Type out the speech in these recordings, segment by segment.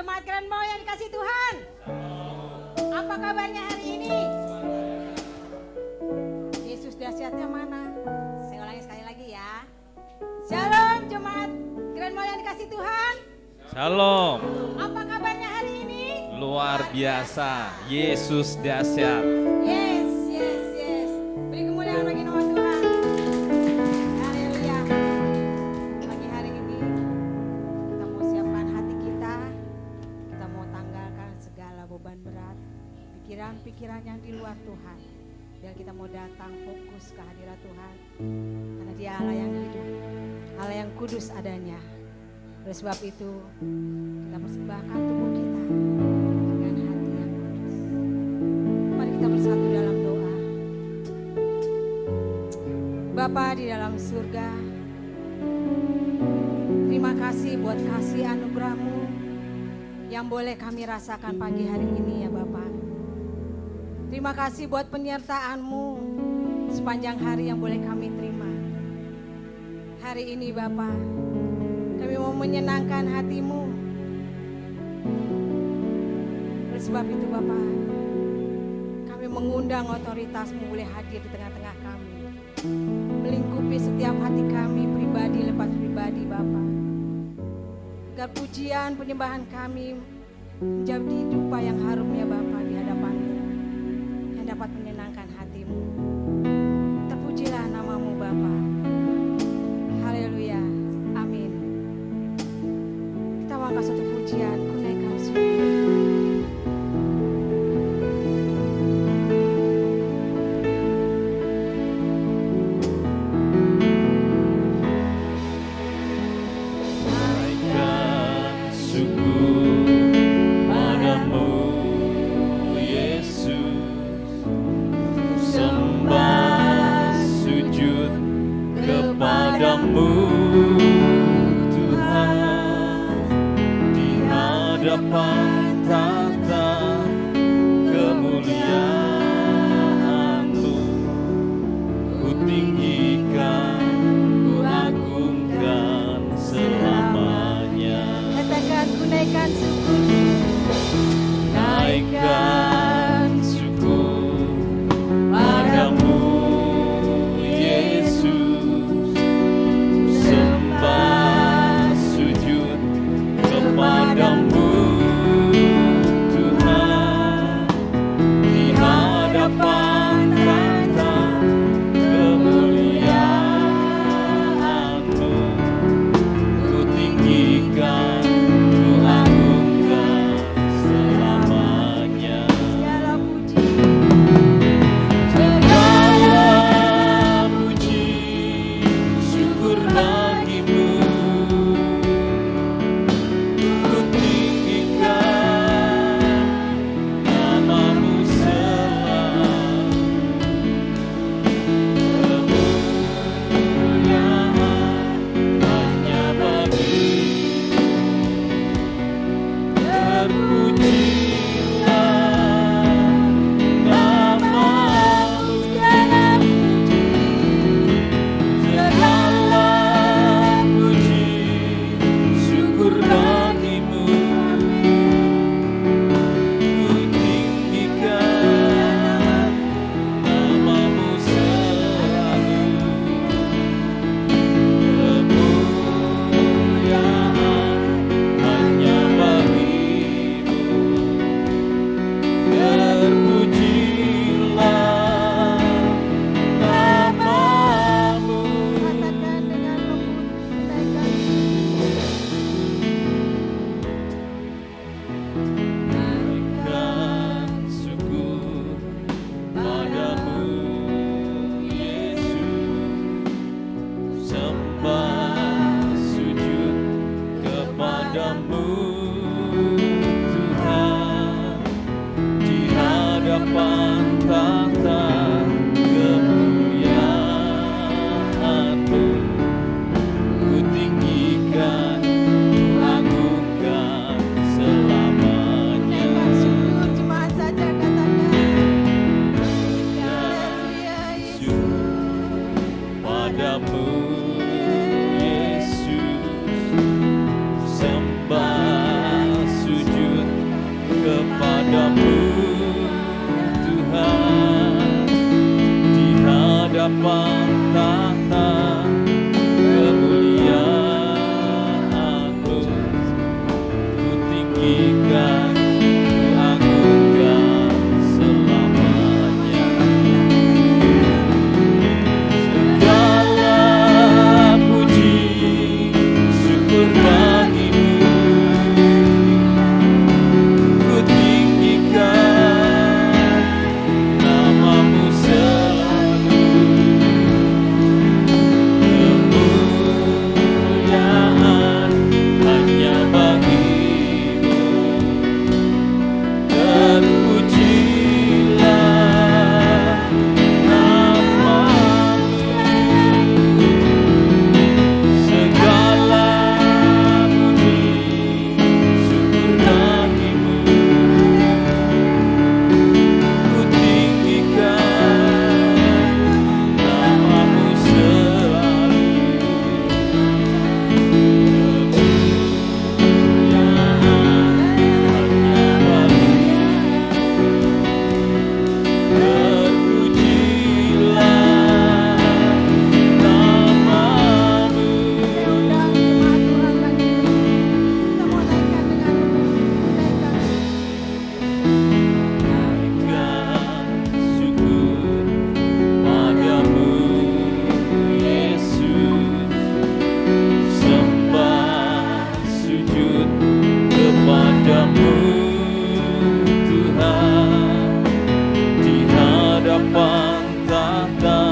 Jemaat Grand Mall yang dikasih Tuhan. Apa kabarnya hari ini? Yesus dahsyatnya mana? Saya ulangi sekali lagi ya. Shalom jemaat Grand Mall yang dikasih Tuhan. Shalom. Apa kabarnya hari ini? Luar biasa. Yesus dahsyat. Yes. Beri kemuliaan bagi nama Tuhan. Haleluya. Pagi hari ini kita mau siapkan hati kita. Kita mau tanggalkan segala beban berat, pikiran-pikiran yang di luar Tuhan. Biar kita mau datang fokus ke hadirat Tuhan. Karena Dia Allah yang hidup, Allah yang kudus adanya. Oleh sebab itu kita persembahkan tubuh kita dengan hati yang kudus. Mari kita bersatu dalam doa. Bapa di dalam surga, terima kasih buat kasih anugerah-Mu yang boleh kami rasakan pagi hari ini ya Bapa. Terima kasih buat penyertaan-Mu sepanjang hari yang boleh kami terima. Hari ini Bapa, kami mau menyenangkan hati-Mu. Oleh sebab itu Bapa, kami mengundang otoritas-Mu boleh hadir di tengah-tengah kami, melingkupi setiap hati kami pribadi lepas pribadi Bapa. Agar pujian penyembahan kami menjadi dupa yang harum ya Bapa di hadapan-Mu, yang dapat menyenangkan hati-Mu. Terpujilah nama-Mu Bapa. Haleluya. Amin. Kita mau angkat satu pujian, ku naikkan syukur. Yesus sembah hadapan tahta kemuliaan-Mu. Ku tinggikan, ku agungkan selamanya. Segala puji syukur bagi-Mu. Ku tinggikan nama-Mu selalu. Kemuliaan hanya bagi-Mu. Terpujilah nama-Mu. Segala puji syukur bagi-Mu. Ku tinggikan nama-Mu selalu. Kemuliaan hanya bagi-Mu. Terpujilah nama-Mu. Undang jemaat Tuhan pagi ini. Kita mau naikkan dengan naikkan Naikkan syukur padamu, Yesus. Sembah sujud kepadamu, Tuhan. Di hadapan tahta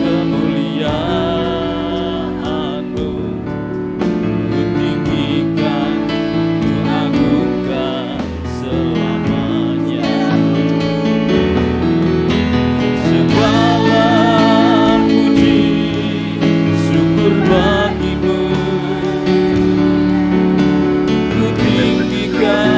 kemuliaan-Mu. Ku tinggikan, ku agungkan selamanya. Segala puji syukur bagi-Mu. Ku tinggikan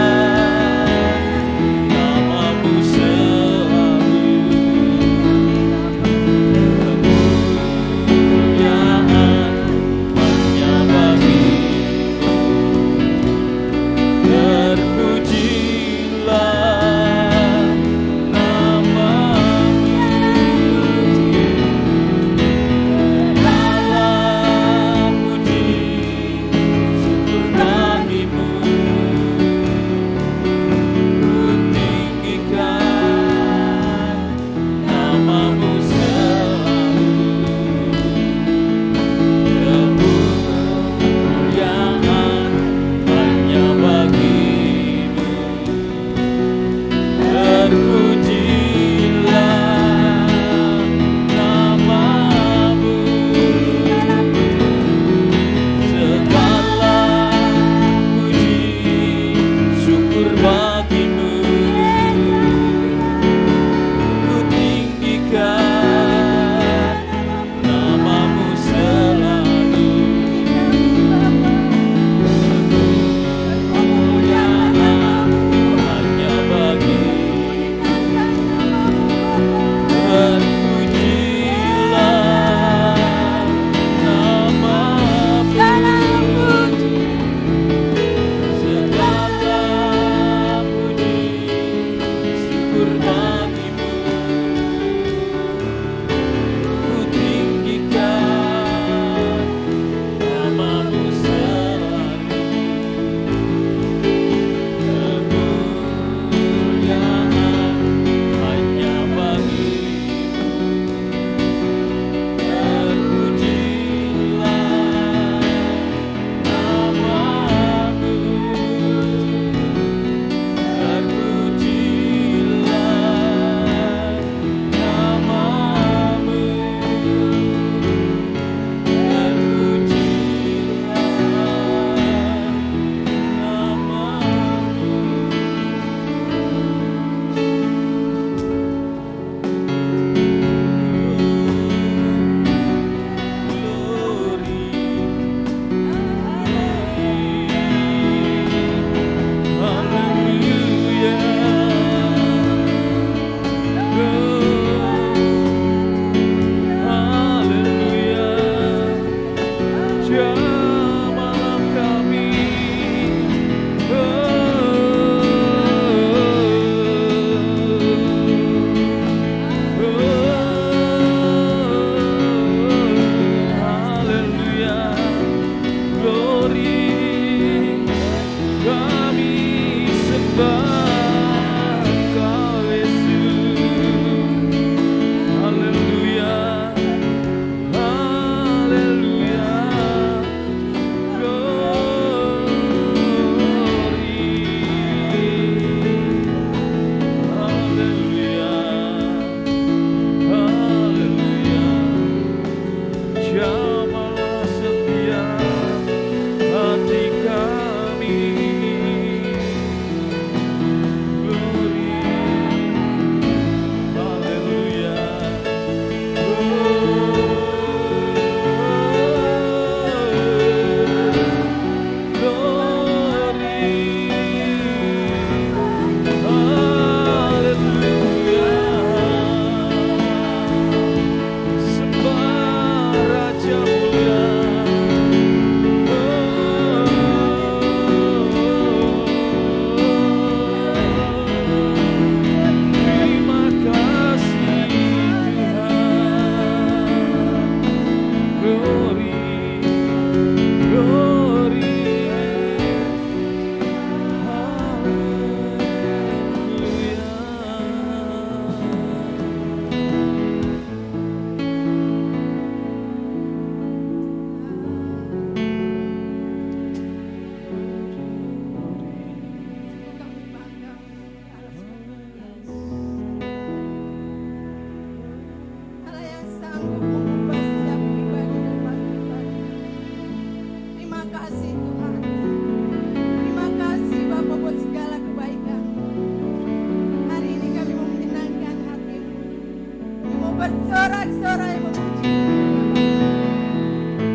bersorak-sorai memuji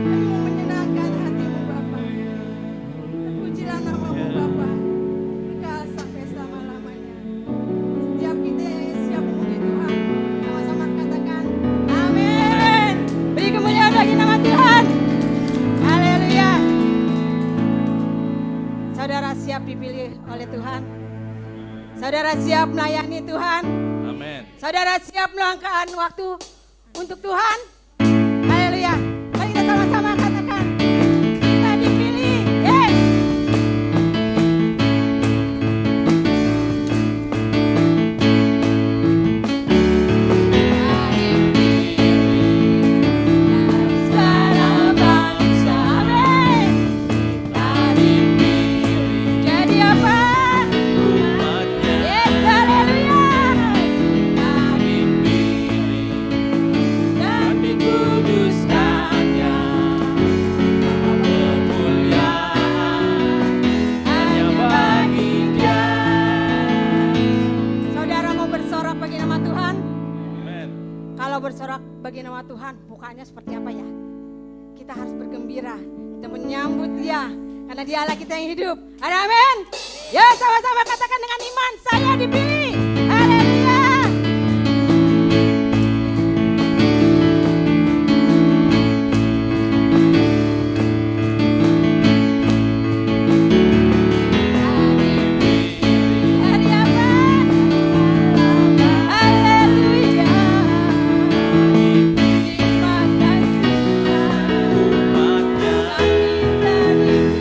kami mau menyenangkan hatimu Bapa. Terpujilah namamu Bapa, kekal sampai selama-lamanya. Setiap kita yang siap memuji Tuhan, sama-sama katakan amin. Beri kemuliaan bagi nama Tuhan. Haleluya. Saudara siap dipilih oleh Tuhan? Saudara siap melayani Tuhan? Amin. Saudara siap meluangkan waktu untuk Tuhan? Haleluya. Mari kita sama-sama katakan, kita dipilih. Yes. Segala bangsa, amin. Kita dipilih. Jadi apa? Yes, haleluya. Dan dikuduskannya kemuliaan hanya bagi Dia. Saudara mau bersorak bagi nama Tuhan? Amin. Kalau bersorak bagi nama Tuhan, mukanya seperti apa ya? Kita harus bergembira, kita menyambut Dia, karena Dialah kita yang hidup. Ada amin? Ya, sama-sama katakan dengan iman, saya dipilih. Haleluya. Hari apa? Haleluya. Terima kasih Tuhan. Kita dipilih.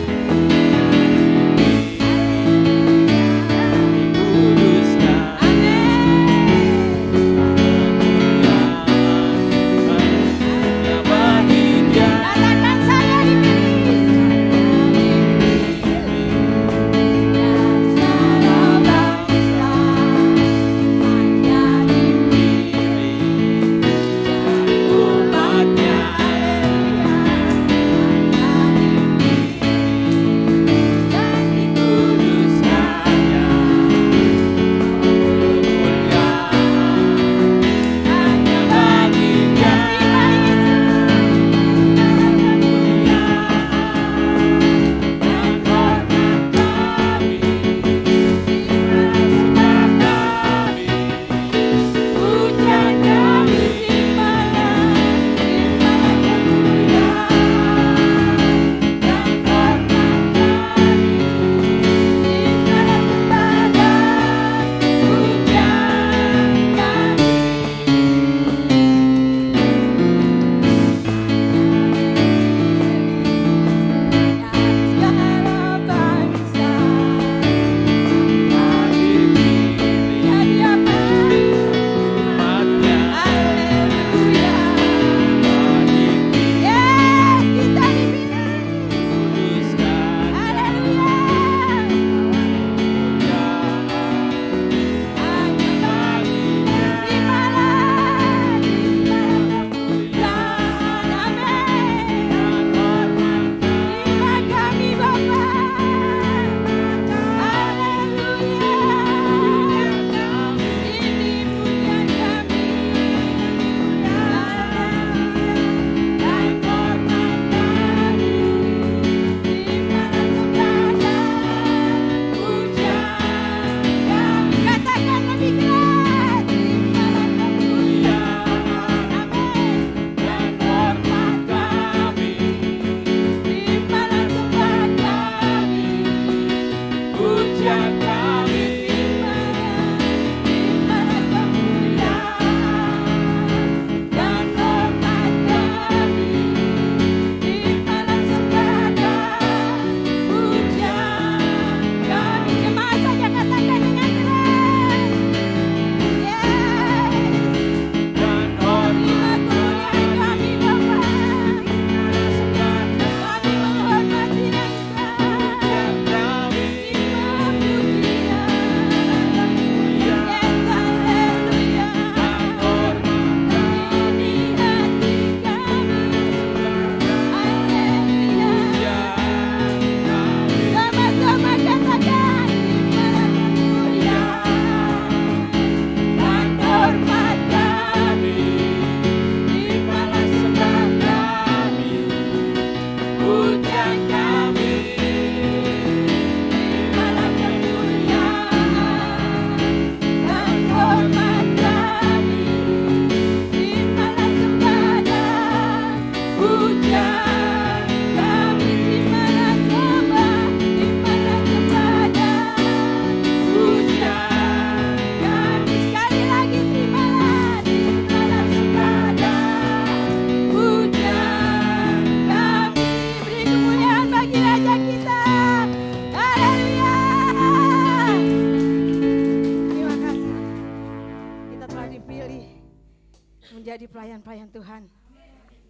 pelayan-pelayan Tuhan.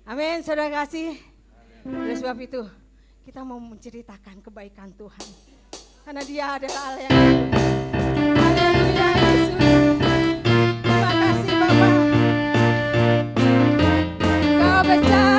Amin, saudara kasih. Oleh sebab itu, kita mau menceritakan kebaikan Tuhan. Karena Dia adalah Allah yang hidup. Haleluya, Yesus. Terima kasih Bapa. Kau besar.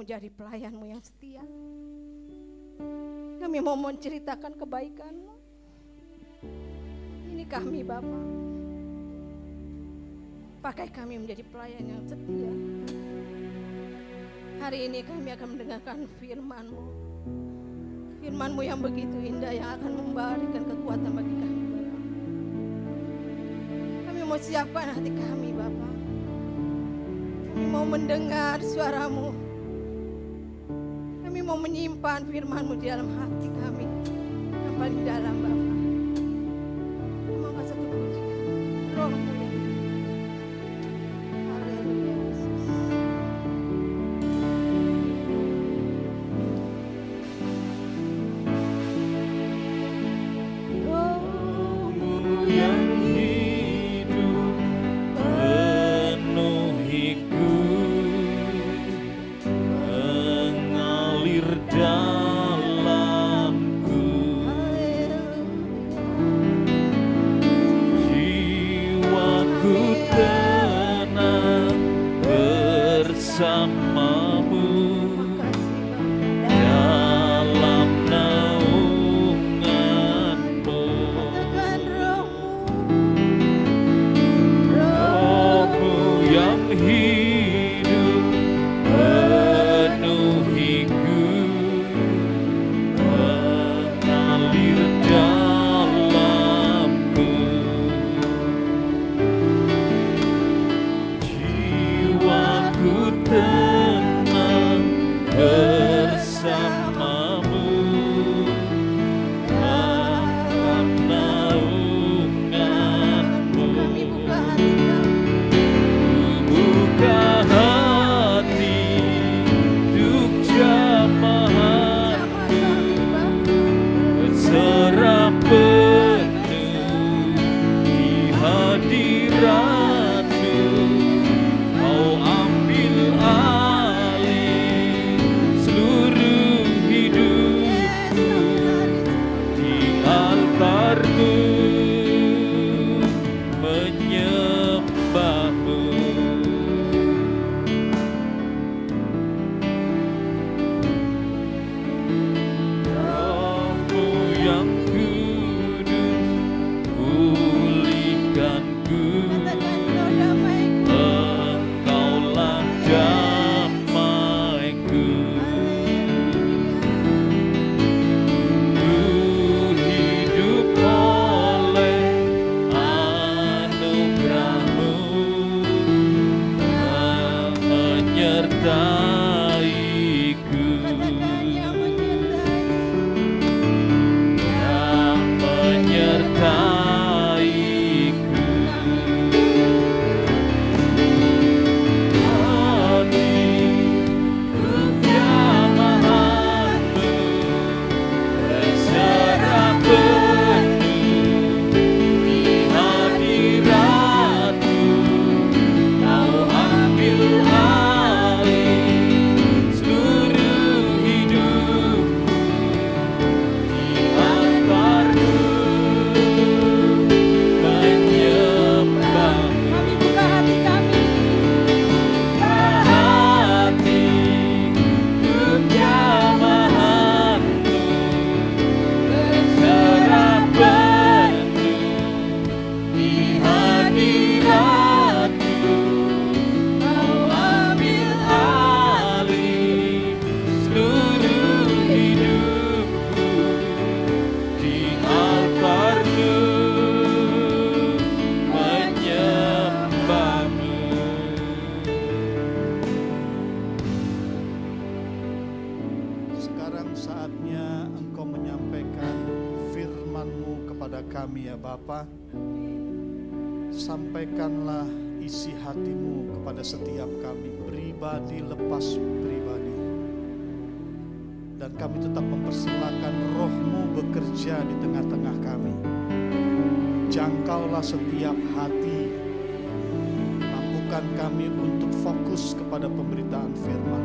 Jadi pelayanmu yang setia. Kami mau menceritakan kebaikanmu. Ini kami Bapa. Pakai kami menjadi pelayan yang setia. Hari ini kami akan mendengarkan firman-Mu. Firman-Mu yang begitu indah yang akan memberikan kekuatan bagi kami Bapa. Kami mau siapkan hati kami Bapa. Kami mau mendengar suara-Mu. Kami mau menyimpan firman-Mu di dalam hati kami yang paling dalam Bapa. Terima kasih Tuhan. Roh-Mu yang Sekarang saatnya Engkau menyampaikan firman-Mu kepada kami ya Bapa. Sampaikanlah isi hati-Mu kepada setiap kami, pribadi lepas pribadi. Dan kami tetap mempersilahkan Roh-Mu bekerja di tengah-tengah kami. Jangkaulah setiap hati. Mampukan kami untuk fokus kepada pemberitaan firman.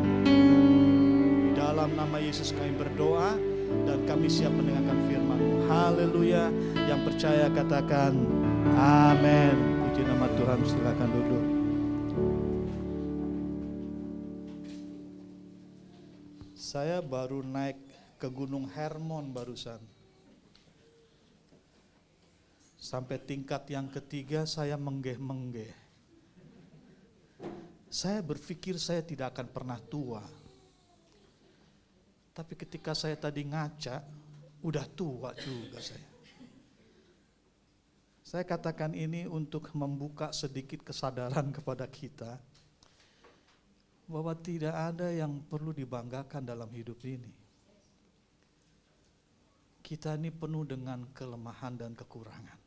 Dalam nama Yesus kami berdoa dan kami siap mendengarkan firman-Mu. Haleluya. Yang percaya katakan amin. Puji nama Tuhan. Silakan duduk. Saya baru naik ke Gunung Hermon barusan. Sampai tingkat yang ketiga saya menggeh-menggeh. Saya berpikir saya tidak akan pernah tua. Tapi ketika saya tadi ngaca, udah tua juga saya. Saya katakan ini untuk membuka sedikit kesadaran kepada kita bahwa tidak ada yang perlu dibanggakan dalam hidup ini. Kita ini penuh dengan kelemahan dan kekurangan.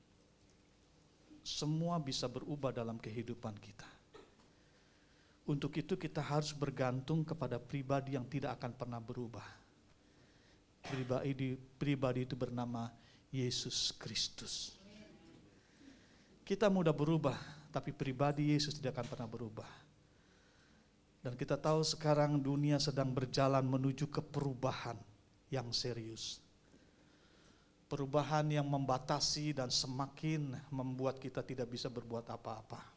Semua bisa berubah dalam kehidupan kita. Untuk itu kita harus bergantung kepada pribadi yang tidak akan pernah berubah. Pribadi itu bernama Yesus Kristus. Kita mudah berubah, tapi pribadi Yesus tidak akan pernah berubah. Dan kita tahu sekarang dunia sedang berjalan menuju ke perubahan yang serius. Perubahan yang membatasi dan semakin membuat kita tidak bisa berbuat apa-apa.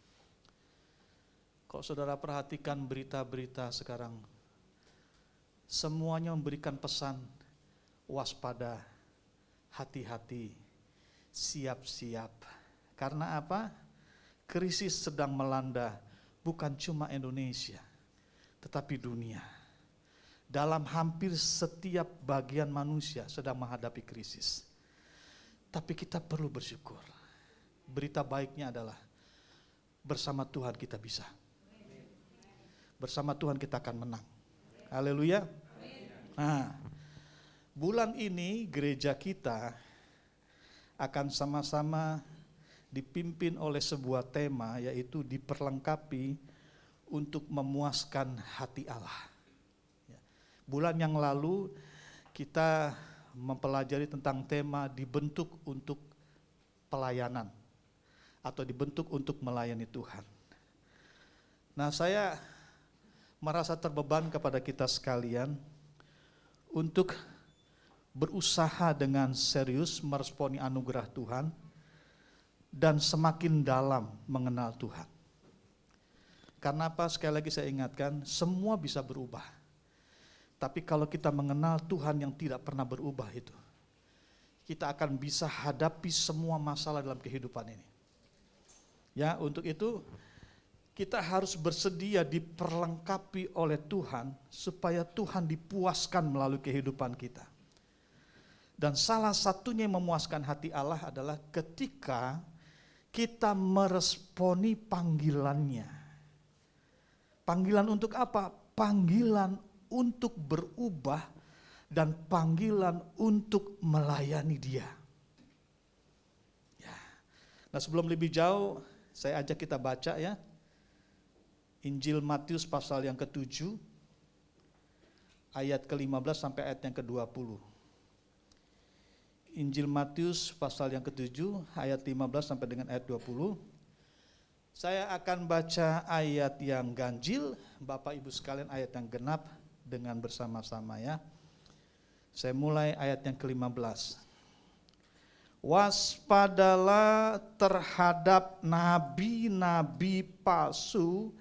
Kalau saudara perhatikan berita-berita sekarang, semuanya memberikan pesan waspada, hati-hati, siap-siap. Karena apa? Krisis sedang melanda bukan cuma Indonesia, tetapi dunia. Dalam hampir setiap bagian manusia sedang menghadapi krisis. Tapi kita perlu bersyukur. Berita baiknya adalah bersama Tuhan kita bisa. Bersama Tuhan kita akan menang. Haleluya. Nah, bulan ini gereja kita akan sama-sama dipimpin oleh sebuah tema, yaitu diperlengkapi untuk memuaskan hati Allah. Bulan yang lalu kita mempelajari tentang tema dibentuk untuk pelayanan atau dibentuk untuk melayani Tuhan. Nah, saya merasa terbeban kepada kita sekalian untuk berusaha dengan serius meresponi anugerah Tuhan dan semakin dalam mengenal Tuhan. Karena apa? Sekali lagi saya ingatkan, semua bisa berubah. Tapi kalau kita mengenal Tuhan yang tidak pernah berubah itu, kita akan bisa hadapi semua masalah dalam kehidupan ini. Ya, untuk itu kita harus bersedia diperlengkapi oleh Tuhan supaya Tuhan dipuaskan melalui kehidupan kita. Dan salah satunya yang memuaskan hati Allah adalah ketika kita meresponi panggilannya. Panggilan untuk apa? Panggilan untuk berubah dan panggilan untuk melayani Dia. Ya. Nah, sebelum lebih jauh, saya ajak kita baca ya. Injil Matius pasal yang ke-7 ayat ke-15 sampai ayat yang ke-20. Injil Matius pasal yang ke-7 ayat 15 sampai dengan ayat 20. Saya akan baca ayat yang ganjil, Bapak Ibu sekalian ayat yang genap dengan bersama-sama ya. Saya mulai ayat yang ke-15. Waspadalah terhadap nabi-nabi palsu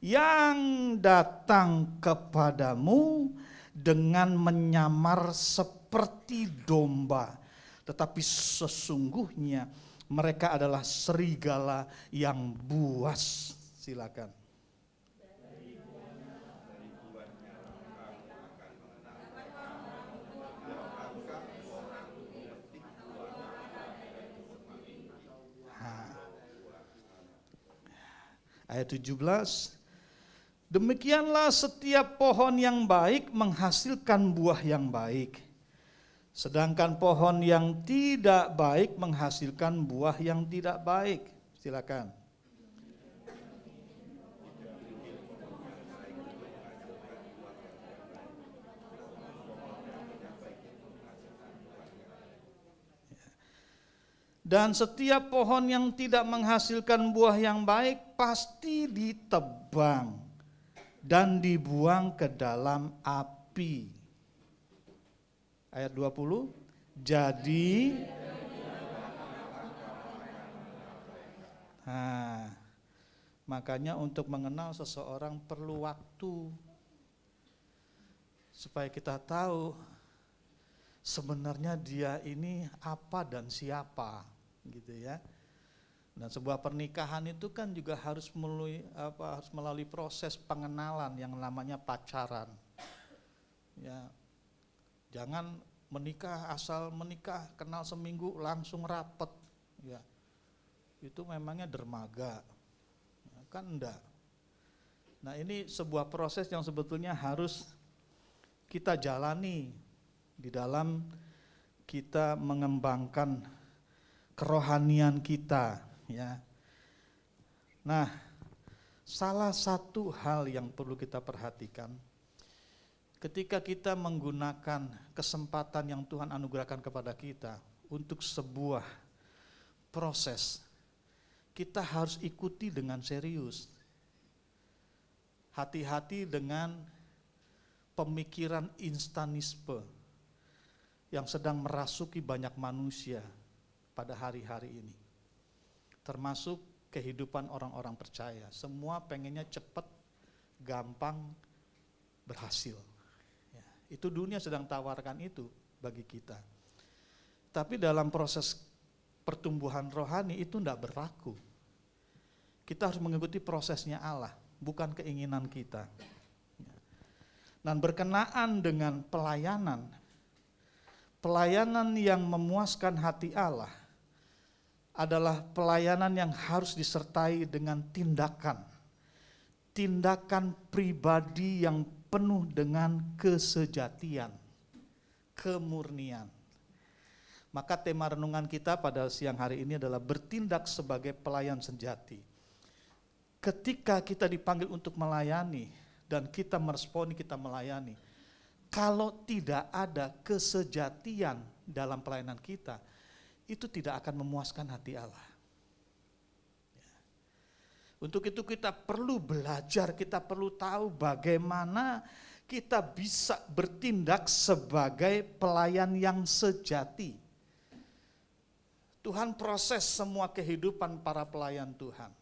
yang datang kepadamu dengan menyamar seperti domba, tetapi sesungguhnya mereka adalah serigala yang buas. Silakan. Ayat 17, Demikianlah setiap pohon yang baik menghasilkan buah yang baik, sedangkan pohon yang tidak baik menghasilkan buah yang tidak baik. Silakan. Dan setiap pohon yang tidak menghasilkan buah yang baik pasti ditebang dan dibuang ke dalam api. Ayat 20, jadi makanya untuk mengenal seseorang perlu waktu supaya kita tahu sebenarnya dia ini apa dan siapa, gitu ya. Dan sebuah pernikahan itu kan juga harus melalui proses pengenalan yang namanya pacaran. Ya, jangan menikah asal menikah, kenal seminggu langsung rapet. Ya, itu memangnya dermaga, ya, kan enggak. Nah ini sebuah proses yang sebetulnya harus kita jalani di dalam kita mengembangkan kerohanian kita, ya. Nah, salah satu hal yang perlu kita perhatikan ketika kita menggunakan kesempatan yang Tuhan anugerahkan kepada kita untuk sebuah proses, kita harus ikuti dengan serius. Hati-hati dengan pemikiran instanisme yang sedang merasuki banyak manusia pada hari-hari ini, termasuk kehidupan orang-orang percaya. Semua pengennya cepat, gampang, berhasil. Ya, itu dunia sedang tawarkan itu bagi kita. Tapi dalam proses pertumbuhan rohani itu tidak berlaku. Kita harus mengikuti prosesnya Allah, bukan keinginan kita. Dan berkenaan dengan pelayanan yang memuaskan hati Allah adalah pelayanan yang harus disertai dengan tindakan pribadi yang penuh dengan kesejatian, kemurnian. Maka tema renungan kita pada siang hari ini adalah bertindak sebagai pelayan sejati. Ketika kita dipanggil untuk melayani dan kita meresponi, kita melayani, kalau tidak ada kesejatian dalam pelayanan kita, itu tidak akan memuaskan hati Allah. Untuk itu kita perlu belajar, kita perlu tahu bagaimana kita bisa bertindak sebagai pelayan yang sejati. Tuhan proses semua kehidupan para pelayan Tuhan.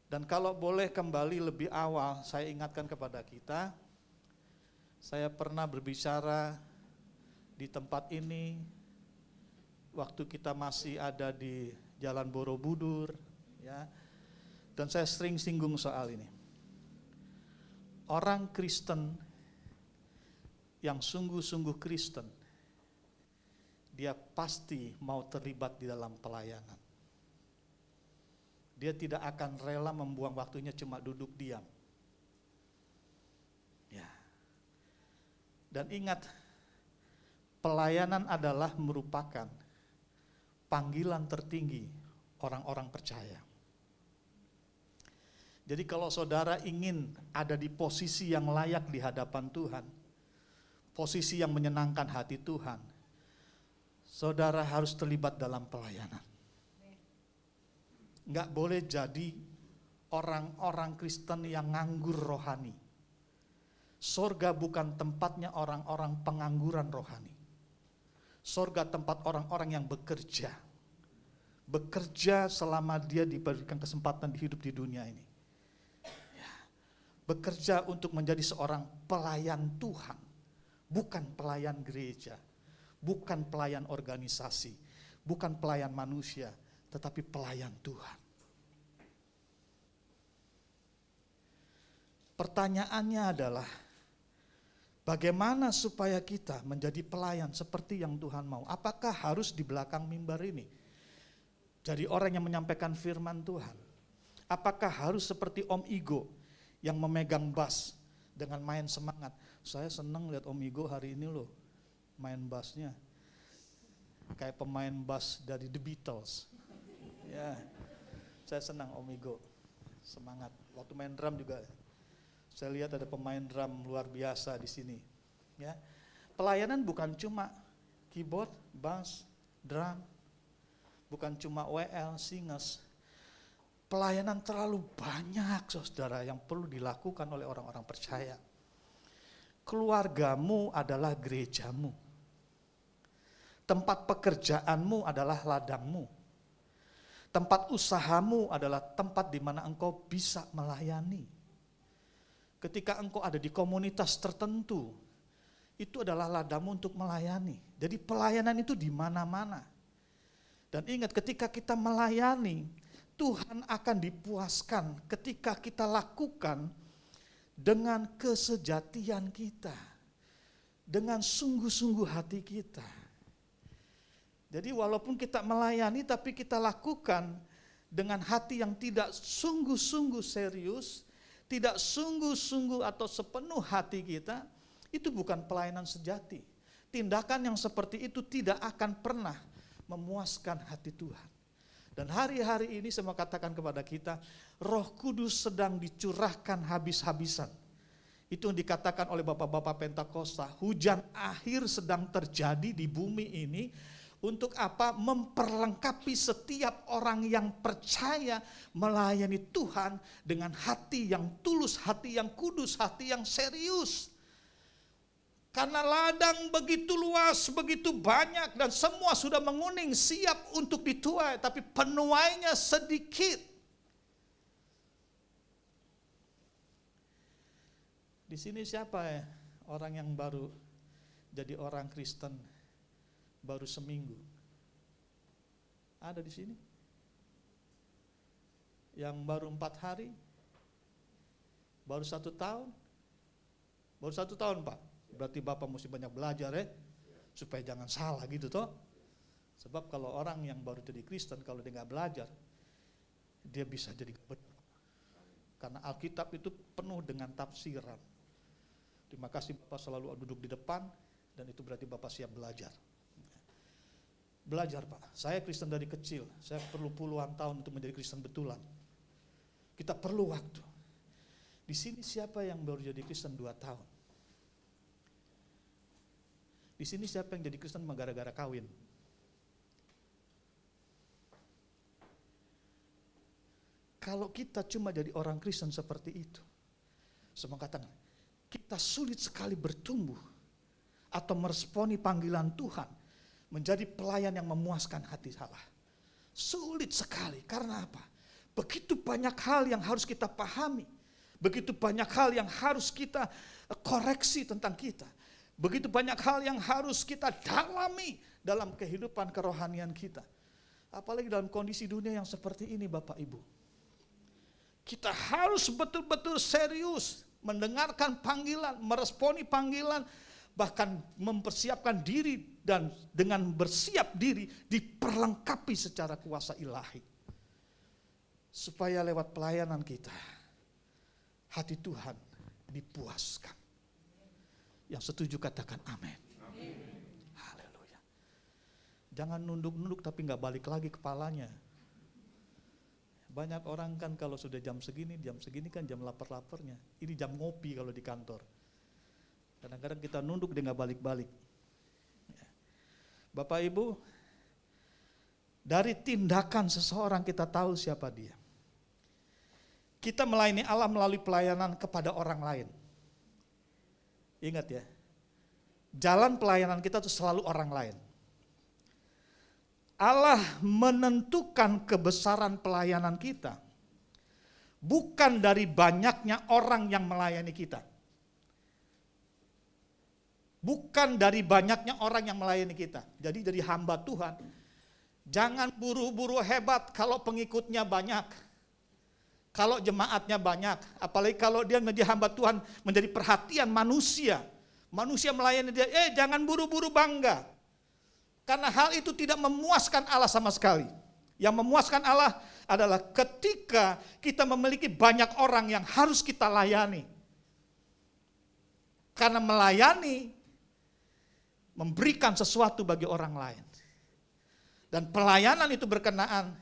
Dan kalau boleh kembali lebih awal, saya ingatkan kepada kita, saya pernah berbicara di tempat ini waktu kita masih ada di Jalan Borobudur, ya. Dan saya sering singgung soal ini. Orang Kristen yang sungguh-sungguh Kristen, dia pasti mau terlibat di dalam pelayanan. Dia tidak akan rela membuang waktunya cuma duduk diam. Ya. Dan ingat, pelayanan adalah merupakan panggilan tertinggi orang-orang percaya. Jadi kalau saudara ingin ada di posisi yang layak di hadapan Tuhan, posisi yang menyenangkan hati Tuhan, saudara harus terlibat dalam pelayanan. Enggak boleh jadi orang-orang Kristen yang nganggur rohani. Sorga bukan tempatnya orang-orang pengangguran rohani. Sorga tempat orang-orang yang bekerja. Bekerja selama dia diberikan kesempatan di hidup di dunia ini. Ya. Bekerja untuk menjadi seorang pelayan Tuhan. Bukan pelayan gereja. Bukan pelayan organisasi. Bukan pelayan manusia. Tetapi pelayan Tuhan. Pertanyaannya adalah, bagaimana supaya kita menjadi pelayan seperti yang Tuhan mau? Apakah harus di belakang mimbar ini? Jadi orang yang menyampaikan firman Tuhan. Apakah harus seperti Om Igo yang memegang bass dengan main semangat. Saya senang lihat Om Igo hari ini loh, main bassnya kayak pemain bass dari The Beatles. Ya, saya senang Om Igo, semangat. Waktu main drum juga, saya lihat ada pemain drum luar biasa di sini. Ya, pelayanan bukan cuma keyboard, bass, drum, bukan cuma WL, singers. Pelayanan terlalu banyak, saudara, yang perlu dilakukan oleh orang-orang percaya. Keluargamu adalah gerejamu. Tempat pekerjaanmu adalah ladangmu. Tempat usahamu adalah tempat di mana engkau bisa melayani. Ketika engkau ada di komunitas tertentu, itu adalah ladangmu untuk melayani. Jadi pelayanan itu di mana-mana. Dan ingat, ketika kita melayani, Tuhan akan dipuaskan ketika kita lakukan dengan kesejatian kita, dengan sungguh-sungguh hati kita. Jadi walaupun kita melayani tapi kita lakukan dengan hati yang tidak sungguh-sungguh serius, tidak sungguh-sungguh atau sepenuh hati kita, itu bukan pelayanan sejati. Tindakan yang seperti itu tidak akan pernah memuaskan hati Tuhan. Dan hari-hari ini saya mau katakan kepada kita, Roh Kudus sedang dicurahkan habis-habisan. Itu yang dikatakan oleh bapak-bapak Pentakosta, hujan akhir sedang terjadi di bumi ini. Untuk apa? Memperlengkapi setiap orang yang percaya melayani Tuhan dengan hati yang tulus, hati yang kudus, hati yang serius. Karena ladang begitu luas, begitu banyak, dan semua sudah menguning, siap untuk dituai, tapi penuainya sedikit. Di sini siapa ya orang yang baru jadi orang Kristen baru seminggu? Ada di sini? Yang baru 4 hari? Baru 1 tahun? Baru 1 tahun, Pak? Berarti Bapak mesti banyak belajar ya, supaya jangan salah gitu toh. Sebab kalau orang yang baru jadi Kristen, kalau dia nggak belajar, dia bisa jadi benar. Karena Alkitab itu penuh dengan tafsiran. Terima kasih Bapak selalu duduk di depan, dan itu berarti Bapak siap belajar. Belajar Pak, saya Kristen dari kecil, saya perlu puluhan tahun untuk menjadi Kristen betulan. Kita perlu waktu. Di sini siapa yang baru jadi Kristen 2 tahun? Di sini siapa yang jadi Kristen gara-gara kawin? Kalau kita cuma jadi orang Kristen seperti itu, semua katakan, kita sulit sekali bertumbuh atau meresponi panggilan Tuhan menjadi pelayan yang memuaskan hati Allah. Sulit sekali, karena apa? Begitu banyak hal yang harus kita pahami, begitu banyak hal yang harus kita koreksi tentang kita. Begitu banyak hal yang harus kita dalami dalam kehidupan kerohanian kita. Apalagi dalam kondisi dunia yang seperti ini Bapak Ibu. Kita harus betul-betul serius mendengarkan panggilan, meresponi panggilan, bahkan mempersiapkan diri dan dengan bersiap diri diperlengkapi secara kuasa ilahi. Supaya lewat pelayanan kita, hati Tuhan dipuaskan. Yang setuju katakan amin. Haleluya. Jangan nunduk-nunduk tapi gak balik lagi kepalanya. Banyak orang kan kalau sudah jam segini kan jam lapar-laparnya. Ini jam ngopi kalau di kantor. Kadang-kadang kita nunduk dia gak balik-balik. Bapak Ibu, dari tindakan seseorang kita tahu siapa dia. Kita melayani Allah melalui pelayanan kepada orang lain. Ingat ya, jalan pelayanan kita itu selalu orang lain. Allah menentukan kebesaran pelayanan kita bukan dari banyaknya orang yang melayani kita. Bukan dari banyaknya orang yang melayani kita. Jadi dari hamba Tuhan, jangan buru-buru hebat kalau pengikutnya banyak. Kalau jemaatnya banyak, apalagi kalau dia menjadi hamba Tuhan, menjadi perhatian manusia. Manusia melayani dia, jangan buru-buru bangga. Karena hal itu tidak memuaskan Allah sama sekali. Yang memuaskan Allah adalah ketika kita memiliki banyak orang yang harus kita layani. Karena melayani memberikan sesuatu bagi orang lain. Dan pelayanan itu berkenaan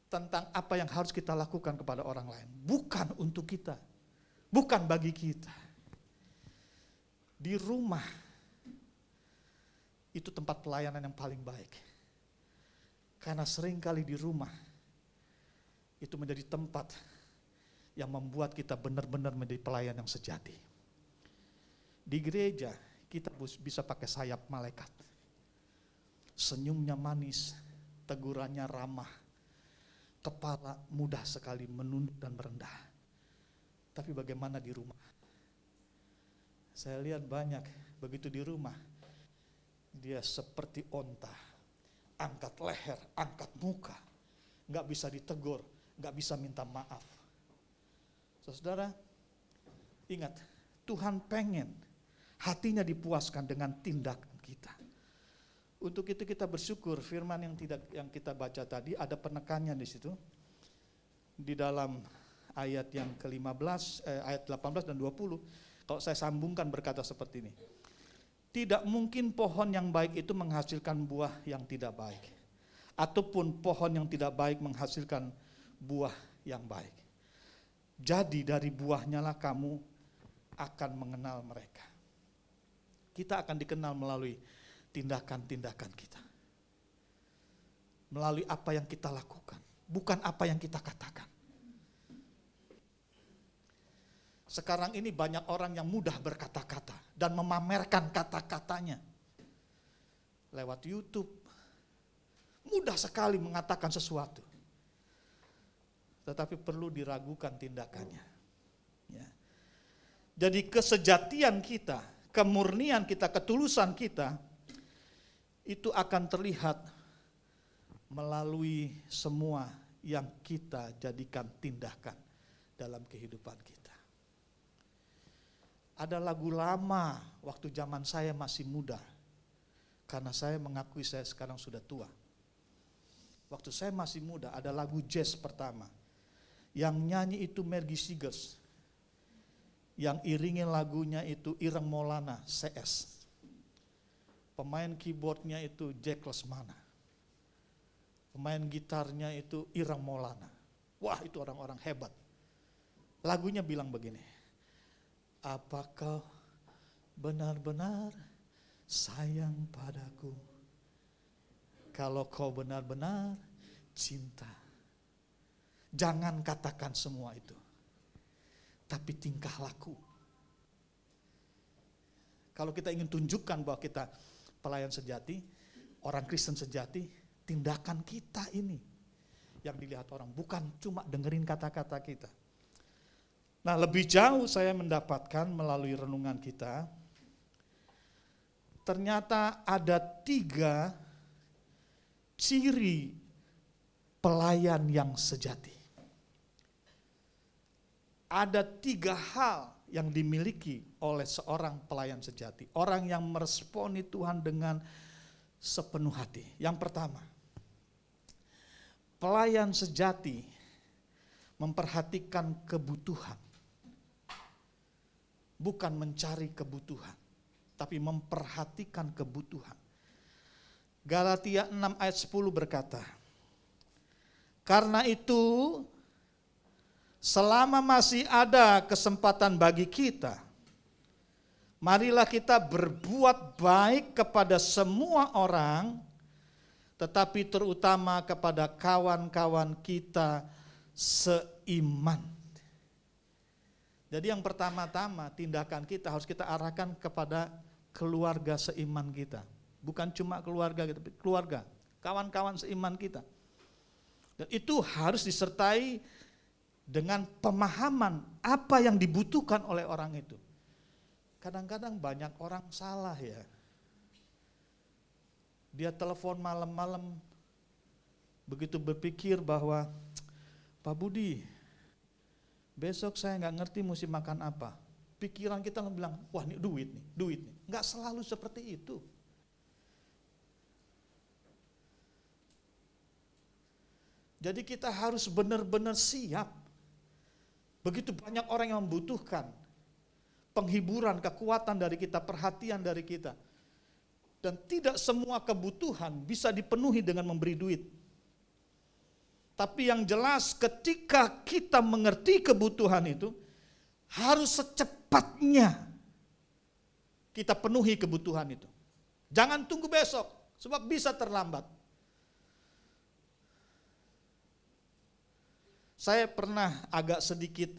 tentang apa yang harus kita lakukan kepada orang lain. Bukan untuk kita. Bukan bagi kita. Di rumah, itu tempat pelayanan yang paling baik. Karena seringkali di rumah, itu menjadi tempat yang membuat kita benar-benar menjadi pelayan yang sejati. Di gereja, kita bisa pakai sayap malaikat. Senyumnya manis, tegurannya ramah, kepala mudah sekali menunduk dan merendah. Tapi bagaimana di rumah? Saya lihat banyak, begitu di rumah, dia seperti onta, angkat leher, angkat muka, nggak bisa ditegur, nggak bisa minta maaf. Saudara, ingat, Tuhan pengen hatinya dipuaskan dengan tindakan kita. Untuk itu kita bersyukur firman yang kita baca tadi ada penekannya di situ. Di dalam ayat yang ke-15, ayat 18 dan 20, kalau saya sambungkan berkata seperti ini. Tidak mungkin pohon yang baik itu menghasilkan buah yang tidak baik. Ataupun pohon yang tidak baik menghasilkan buah yang baik. Jadi dari buahnya lah kamu akan mengenal mereka. Kita akan dikenal melalui tindakan-tindakan kita. Melalui apa yang kita lakukan. Bukan apa yang kita katakan. Sekarang ini banyak orang yang mudah berkata-kata dan memamerkan kata-katanya lewat YouTube. Mudah sekali mengatakan sesuatu, tetapi perlu diragukan tindakannya. Ya. Jadi kesejatian kita, kemurnian kita, ketulusan kita, itu akan terlihat melalui semua yang kita jadikan tindakan dalam kehidupan kita. Ada lagu lama waktu zaman saya masih muda, karena saya mengakui saya sekarang sudah tua. Waktu saya masih muda ada lagu jazz pertama, yang nyanyi itu Mergy Sigers, yang iringin lagunya itu Ireng Maulana CS, pemain keyboardnya itu Jack Lesmana, pemain gitarnya itu Ireng Maulana. Wah, itu orang-orang hebat. Lagunya bilang begini, apakah benar-benar sayang padaku? Kalau kau benar-benar cinta, jangan katakan semua itu, tapi tingkah laku. Kalau kita ingin tunjukkan bahwa kita pelayan sejati, orang Kristen sejati, tindakan kita ini yang dilihat orang, bukan cuma dengerin kata-kata kita. Nah, lebih jauh saya mendapatkan melalui renungan kita, ternyata ada 3 ciri pelayan yang sejati. Ada 3 hal yang dimiliki oleh seorang pelayan sejati. Orang yang meresponi Tuhan dengan sepenuh hati. Yang pertama, pelayan sejati memperhatikan kebutuhan. Bukan mencari kebutuhan, tapi memperhatikan kebutuhan. Galatia 6 ayat 10 berkata, karena itu selama masih ada kesempatan bagi kita, marilah kita berbuat baik kepada semua orang, tetapi terutama kepada kawan-kawan kita seiman. Jadi yang pertama-tama tindakan kita harus kita arahkan kepada keluarga seiman kita. Bukan cuma keluarga kita, tapi keluarga, kawan-kawan seiman kita. Dan itu harus disertai dengan pemahaman apa yang dibutuhkan oleh orang itu. Kadang-kadang banyak orang salah ya. Dia telepon malam-malam, begitu berpikir bahwa, Pak Budi, besok saya nggak ngerti mesti makan apa. Pikiran kita bilang, wah ini duit nih. Nggak selalu seperti itu. Jadi kita harus benar-benar siap. Begitu banyak orang yang membutuhkan penghiburan, kekuatan dari kita, perhatian dari kita. Dan tidak semua kebutuhan bisa dipenuhi dengan memberi duit. Tapi yang jelas ketika kita mengerti kebutuhan itu, harus secepatnya kita penuhi kebutuhan itu. Jangan tunggu besok, sebab bisa terlambat. Saya pernah agak sedikit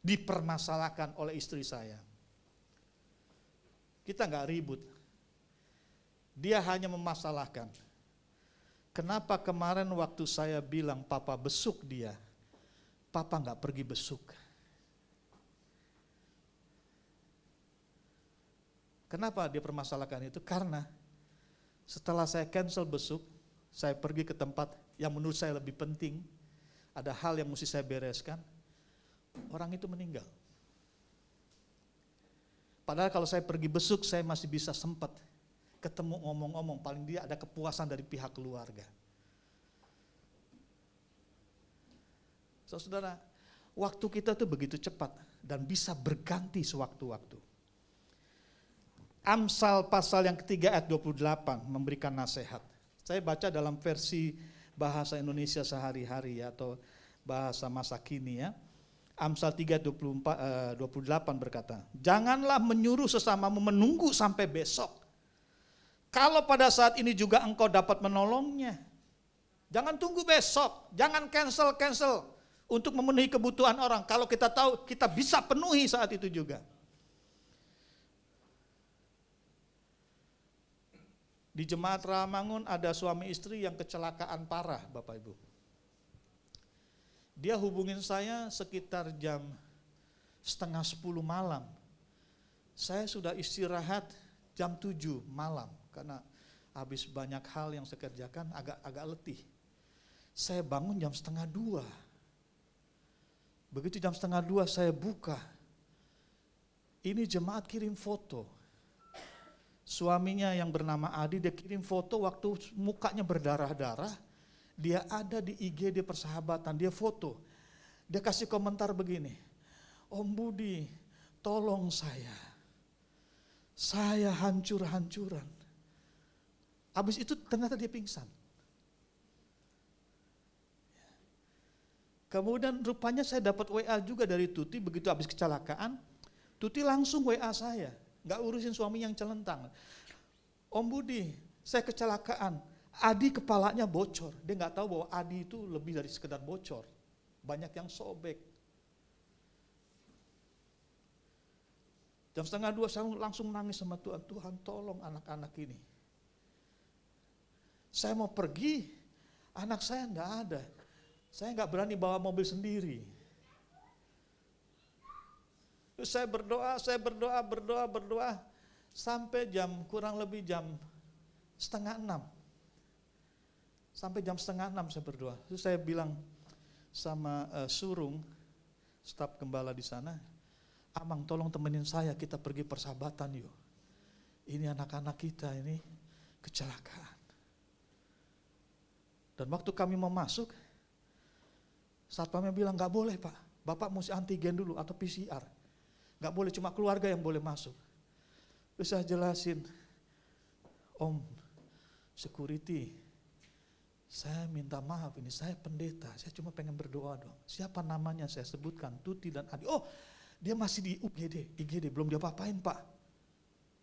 dipermasalahkan oleh istri saya. Kita nggak ribut. Dia hanya memasalahkan. Kenapa kemarin waktu saya bilang papa besuk dia, papa nggak pergi besuk? Kenapa dia permasalahkan itu? Karena setelah saya cancel besuk, saya pergi ke tempat yang menurut saya lebih penting, ada hal yang mesti saya bereskan, orang itu meninggal. Padahal kalau saya pergi besuk, saya masih bisa sempat ketemu ngomong-ngomong, paling dia ada kepuasan dari pihak keluarga. Saudara, waktu kita tuh begitu cepat dan bisa berganti sewaktu-waktu. Amsal pasal yang ketiga ayat 28 memberikan nasihat. Saya baca dalam versi bahasa Indonesia sehari-hari atau bahasa masa kini ya. Amsal 3:28 berkata, janganlah menyuruh sesamamu menunggu sampai besok. Kalau pada saat ini juga engkau dapat menolongnya. Jangan tunggu besok, jangan cancel untuk memenuhi kebutuhan orang. Kalau kita tahu kita bisa penuhi saat itu juga. Di jemaat Rahamangun ada suami istri yang kecelakaan parah, Bapak Ibu. Dia hubungin saya sekitar jam 9:30 malam. Saya sudah istirahat jam 7 malam karena habis banyak hal yang saya kerjakan, agak letih. Saya bangun jam 1:30. Begitu jam 1:30 saya buka. Ini jemaat kirim foto. Suaminya yang bernama Adi, dia kirim foto waktu mukanya berdarah-darah. Dia ada di IGD Persahabatan, dia foto. Dia kasih komentar begini, Om Budi, tolong saya hancur-hancuran. Habis itu ternyata dia pingsan. Kemudian rupanya saya dapat WA juga dari Tuti, begitu habis kecelakaan, Tuti langsung WA saya. Gak urusin suami yang celentang. Om Budi, saya kecelakaan. Adi kepalanya bocor. Dia gak tahu bahwa Adi itu lebih dari sekedar bocor. Banyak yang sobek. Jam 1:30 saya langsung nangis sama Tuhan. Tuhan tolong anak-anak ini. Saya mau pergi, anak saya gak ada. Saya gak berani bawa mobil sendiri. Terus saya berdoa sampai kurang lebih jam 5:30. Sampai jam 5:30 saya berdoa. Terus saya bilang sama Surung, staf gembala di sana, Amang tolong temenin saya, kita pergi Persahabatan yuk. Ini anak-anak kita ini kecelakaan. Dan waktu kami mau masuk, satpamnya bilang gak boleh Pak, Bapak mesti antigen dulu atau PCR. Gak boleh, cuma keluarga yang boleh masuk. Terus saya jelasin, Om, security, saya minta maaf, ini saya pendeta, saya cuma pengen berdoa dong. Siapa namanya saya sebutkan, Tuti dan Adi. Oh, dia masih di IGD, belum diapa-apain Pak.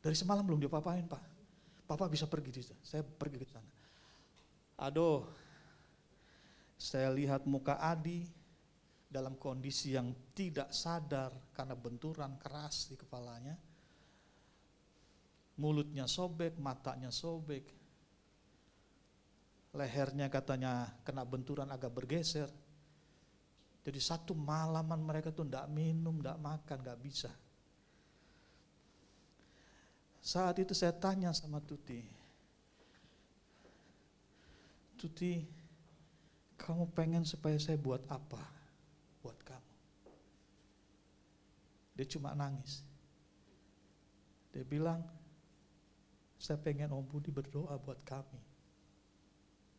Dari semalam belum diapa-apain Pak. Papa bisa pergi di sana. Saya pergi ke sana. Aduh, saya lihat muka Adi dalam kondisi yang tidak sadar karena benturan keras di kepalanya. Mulutnya sobek, matanya sobek. Lehernya katanya kena benturan agak bergeser. Jadi satu malaman mereka tuh enggak minum, enggak makan, enggak bisa. Saat itu saya tanya sama Tuti, kamu pengen supaya saya buat apa buat kamu? Dia cuma nangis. Dia bilang, saya pengen Om Budi berdoa buat kami.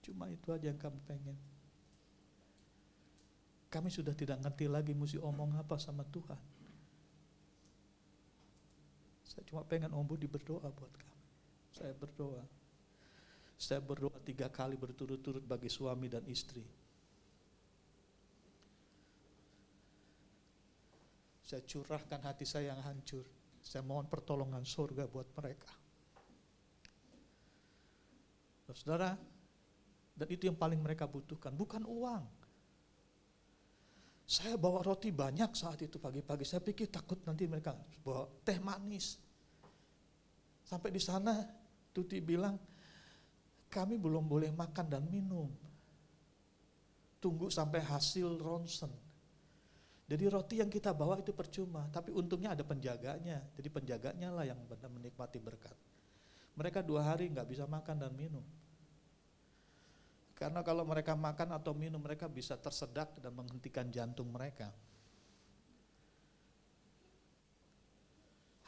Cuma itu aja yang kamu pengen. Kami sudah tidak ngerti lagi mesti omong apa sama Tuhan. Saya cuma pengen Om Budi berdoa buat kami. Saya berdoa. Saya berdoa 3 kali berturut-turut bagi suami dan istri. Saya curahkan hati saya yang hancur. Saya mohon pertolongan surga buat mereka. Saudara, dan itu yang paling mereka butuhkan, bukan uang. Saya bawa roti banyak saat itu pagi-pagi. Saya pikir takut nanti mereka bawa teh manis. Sampai di sana, Tuti bilang, kami belum boleh makan dan minum. Tunggu sampai hasil ronsen. Jadi roti yang kita bawa itu percuma, tapi untungnya ada penjaganya. Jadi penjaganya lah yang benar menikmati berkat. Mereka 2 hari nggak bisa makan dan minum. Karena kalau mereka makan atau minum, mereka bisa tersedak dan menghentikan jantung mereka.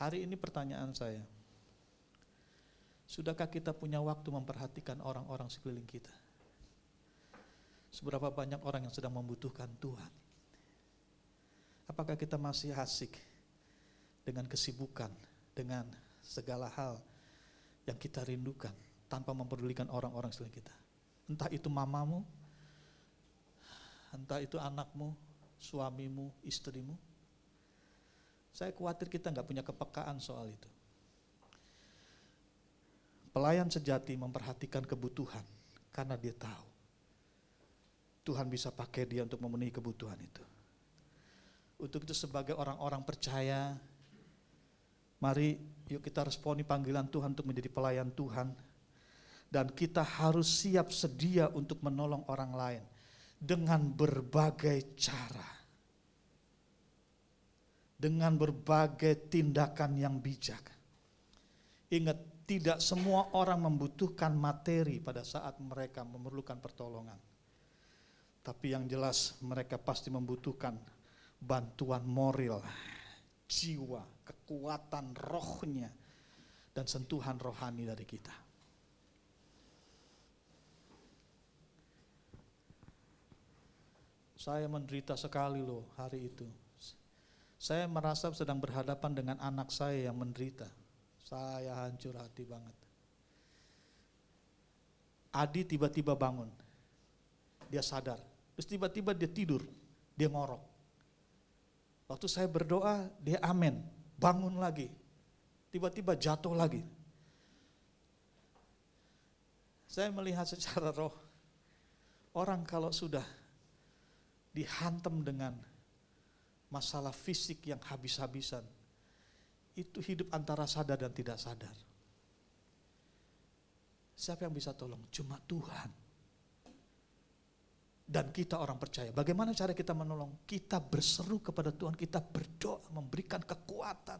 Hari ini pertanyaan saya, sudahkah kita punya waktu memperhatikan orang-orang sekeliling kita? Seberapa banyak orang yang sedang membutuhkan Tuhan? Apakah kita masih asik dengan kesibukan, dengan segala hal yang kita rindukan, tanpa mempedulikan orang-orang sekeliling kita? Entah itu mamamu, entah itu anakmu, suamimu, istrimu. Saya khawatir kita nggak punya kepekaan soal itu. Pelayan sejati memperhatikan kebutuhan karena dia tahu Tuhan bisa pakai dia untuk memenuhi kebutuhan itu. Untuk itu sebagai orang-orang percaya, mari yuk kita responi panggilan Tuhan untuk menjadi pelayan Tuhan. Dan kita harus siap sedia untuk menolong orang lain dengan berbagai cara. Dengan berbagai tindakan yang bijak. Ingat, tidak semua orang membutuhkan materi pada saat mereka memerlukan pertolongan. Tapi yang jelas mereka pasti membutuhkan bantuan moral, jiwa, kekuatan rohnya, dan sentuhan rohani dari kita. Saya menderita sekali loh hari itu. Saya merasa sedang berhadapan dengan anak saya yang menderita. Saya hancur hati banget. Adi tiba-tiba bangun. Dia sadar. Terus tiba-tiba dia tidur. Dia ngorok. Waktu saya berdoa, dia amen. Bangun lagi. Tiba-tiba jatuh lagi. Saya melihat secara roh. Orang kalau sudah dihantam dengan masalah fisik yang habis-habisan, itu hidup antara sadar dan tidak sadar. Siapa yang bisa tolong? Cuma Tuhan. Dan kita orang percaya. Bagaimana cara kita menolong? Kita berseru kepada Tuhan, kita berdoa, memberikan kekuatan.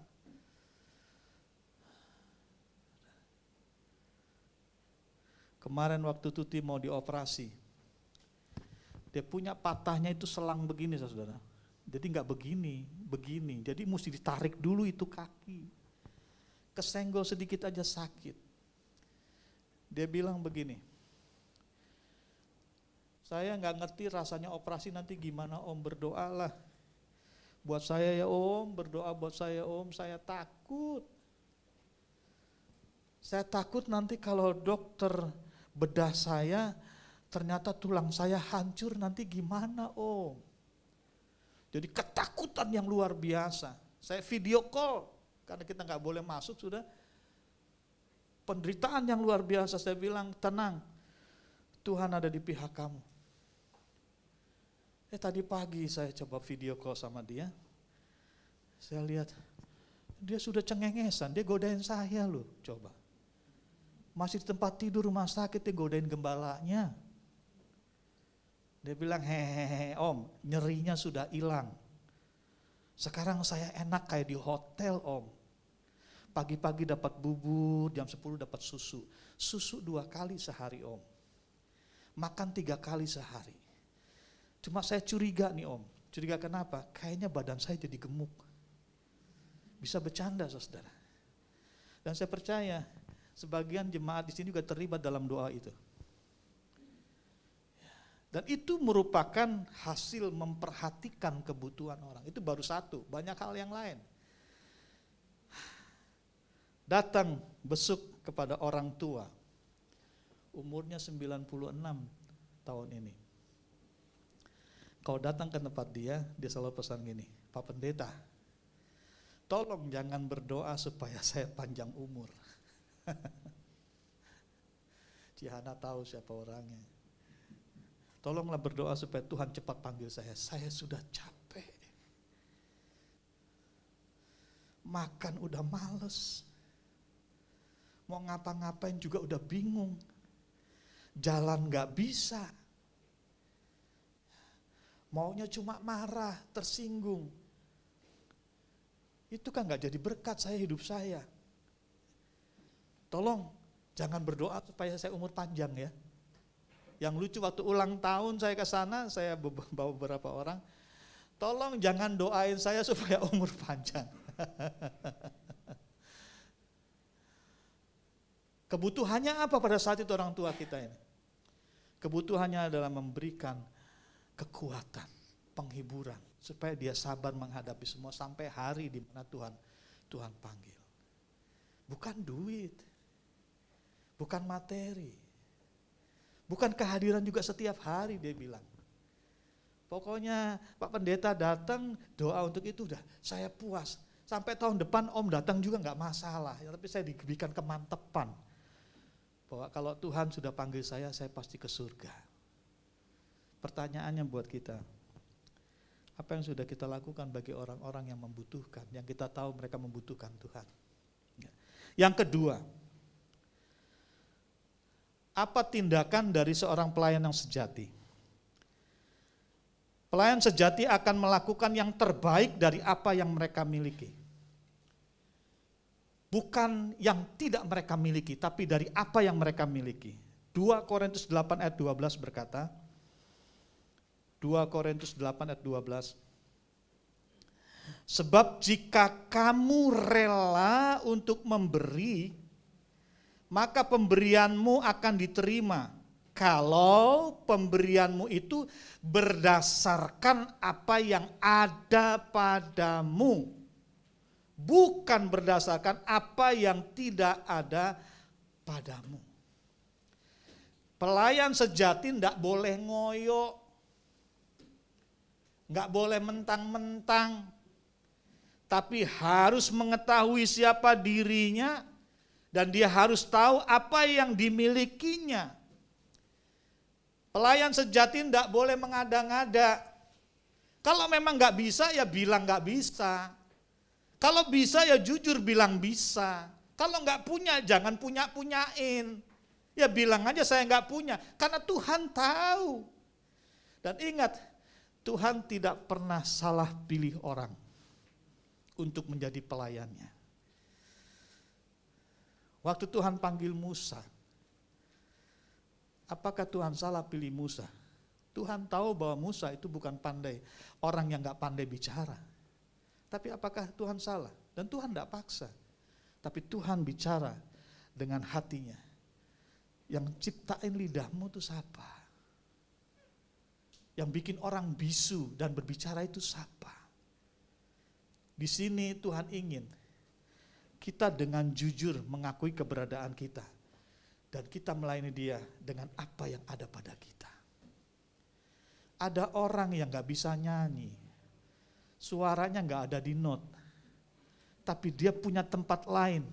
Kemarin waktu Tuti mau dioperasi, dia punya patahnya itu selang begini, saudara. Jadi nggak begini. Jadi mesti ditarik dulu itu kaki. Kesenggol sedikit aja sakit. Dia bilang begini, saya nggak ngerti rasanya operasi nanti gimana Om, berdoalah. Buat saya ya Om, berdoa buat saya Om, saya takut. Saya takut nanti kalau dokter bedah saya, ternyata tulang saya hancur, nanti gimana Om? Jadi ketakutan yang luar biasa. Saya video call, karena kita nggak boleh masuk sudah. Penderitaan yang luar biasa, saya bilang tenang, Tuhan ada di pihak kamu. Tadi pagi saya coba video call sama dia. Saya lihat, dia sudah cengengesan, dia godain saya loh, coba. Masih di tempat tidur rumah sakit, dia godain gembalanya. Dia bilang, hehehe Om, nyerinya sudah hilang. Sekarang saya enak kayak di hotel Om. Pagi-pagi dapat bubur, jam 10 dapat susu. Susu 2 kali sehari Om. Makan 3 kali sehari. Cuma saya curiga nih Om. Curiga kenapa? Kayaknya badan saya jadi gemuk. Bisa bercanda saudara. Dan saya percaya, sebagian jemaat di sini juga terlibat dalam doa itu. Dan itu merupakan hasil memperhatikan kebutuhan orang. Itu baru satu, banyak hal yang lain. Datang besuk kepada orang tua. Umurnya 96 tahun ini. Kau datang ke tempat dia selalu pesan gini, Pak Pendeta, tolong jangan berdoa supaya saya panjang umur. Cihana tahu siapa orangnya. Tolonglah berdoa supaya Tuhan cepat panggil saya sudah capek. Makan udah males. Mau ngapa-ngapain juga udah bingung. Jalan gak bisa. Maunya cuma marah, tersinggung. Itu kan gak jadi berkat hidup saya. Tolong jangan berdoa supaya saya umur panjang ya. Yang lucu waktu ulang tahun saya ke sana, saya bawa beberapa orang. Tolong jangan doain saya supaya umur panjang. Kebutuhannya apa pada saat itu orang tua kita ini? Kebutuhannya adalah memberikan kekuatan, penghiburan, supaya dia sabar menghadapi semua sampai hari di mana Tuhan panggil. Bukan duit, bukan materi, bukan kehadiran juga setiap hari dia bilang. Pokoknya Pak Pendeta datang doa untuk itu udah saya puas. Sampai tahun depan Om datang juga nggak masalah. Ya, tapi saya diberikan kemantepan bahwa kalau Tuhan sudah panggil saya pasti ke surga. Pertanyaannya buat kita, apa yang sudah kita lakukan bagi orang-orang yang membutuhkan, yang kita tahu mereka membutuhkan Tuhan. Yang kedua, apa tindakan dari seorang pelayan yang sejati? Pelayan sejati akan melakukan yang terbaik dari apa yang mereka miliki. Bukan yang tidak mereka miliki, tapi dari apa yang mereka miliki. 2 Korintus 8 ayat 12 berkata, 2 Korintus 8 ayat 12, sebab jika kamu rela untuk memberi, maka pemberianmu akan diterima. Kalau pemberianmu itu berdasarkan apa yang ada padamu, bukan berdasarkan apa yang tidak ada padamu. Pelayan sejati tidak boleh ngoyo, nggak boleh mentang-mentang, tapi harus mengetahui siapa dirinya dan dia harus tahu apa yang dimilikinya. Pelayan sejati tidak boleh mengada-ngada. Kalau memang nggak bisa ya bilang nggak bisa. Kalau bisa ya jujur bilang bisa. Kalau nggak punya jangan punya-punyain. Ya bilang aja saya nggak punya. Karena Tuhan tahu. Dan ingat, Tuhan tidak pernah salah pilih orang untuk menjadi pelayannya. Waktu Tuhan panggil Musa, apakah Tuhan salah pilih Musa? Tuhan tahu bahwa Musa itu bukan pandai, orang yang gak pandai bicara. Tapi apakah Tuhan salah? Dan Tuhan tidak paksa. Tapi Tuhan bicara dengan hatinya. Yang ciptain lidahmu itu siapa? Yang bikin orang bisu dan berbicara itu siapa? Di sini Tuhan ingin kita dengan jujur mengakui keberadaan kita. Dan kita melayani dia dengan apa yang ada pada kita. Ada orang yang gak bisa nyanyi. Suaranya gak ada di not. Tapi dia punya tempat lain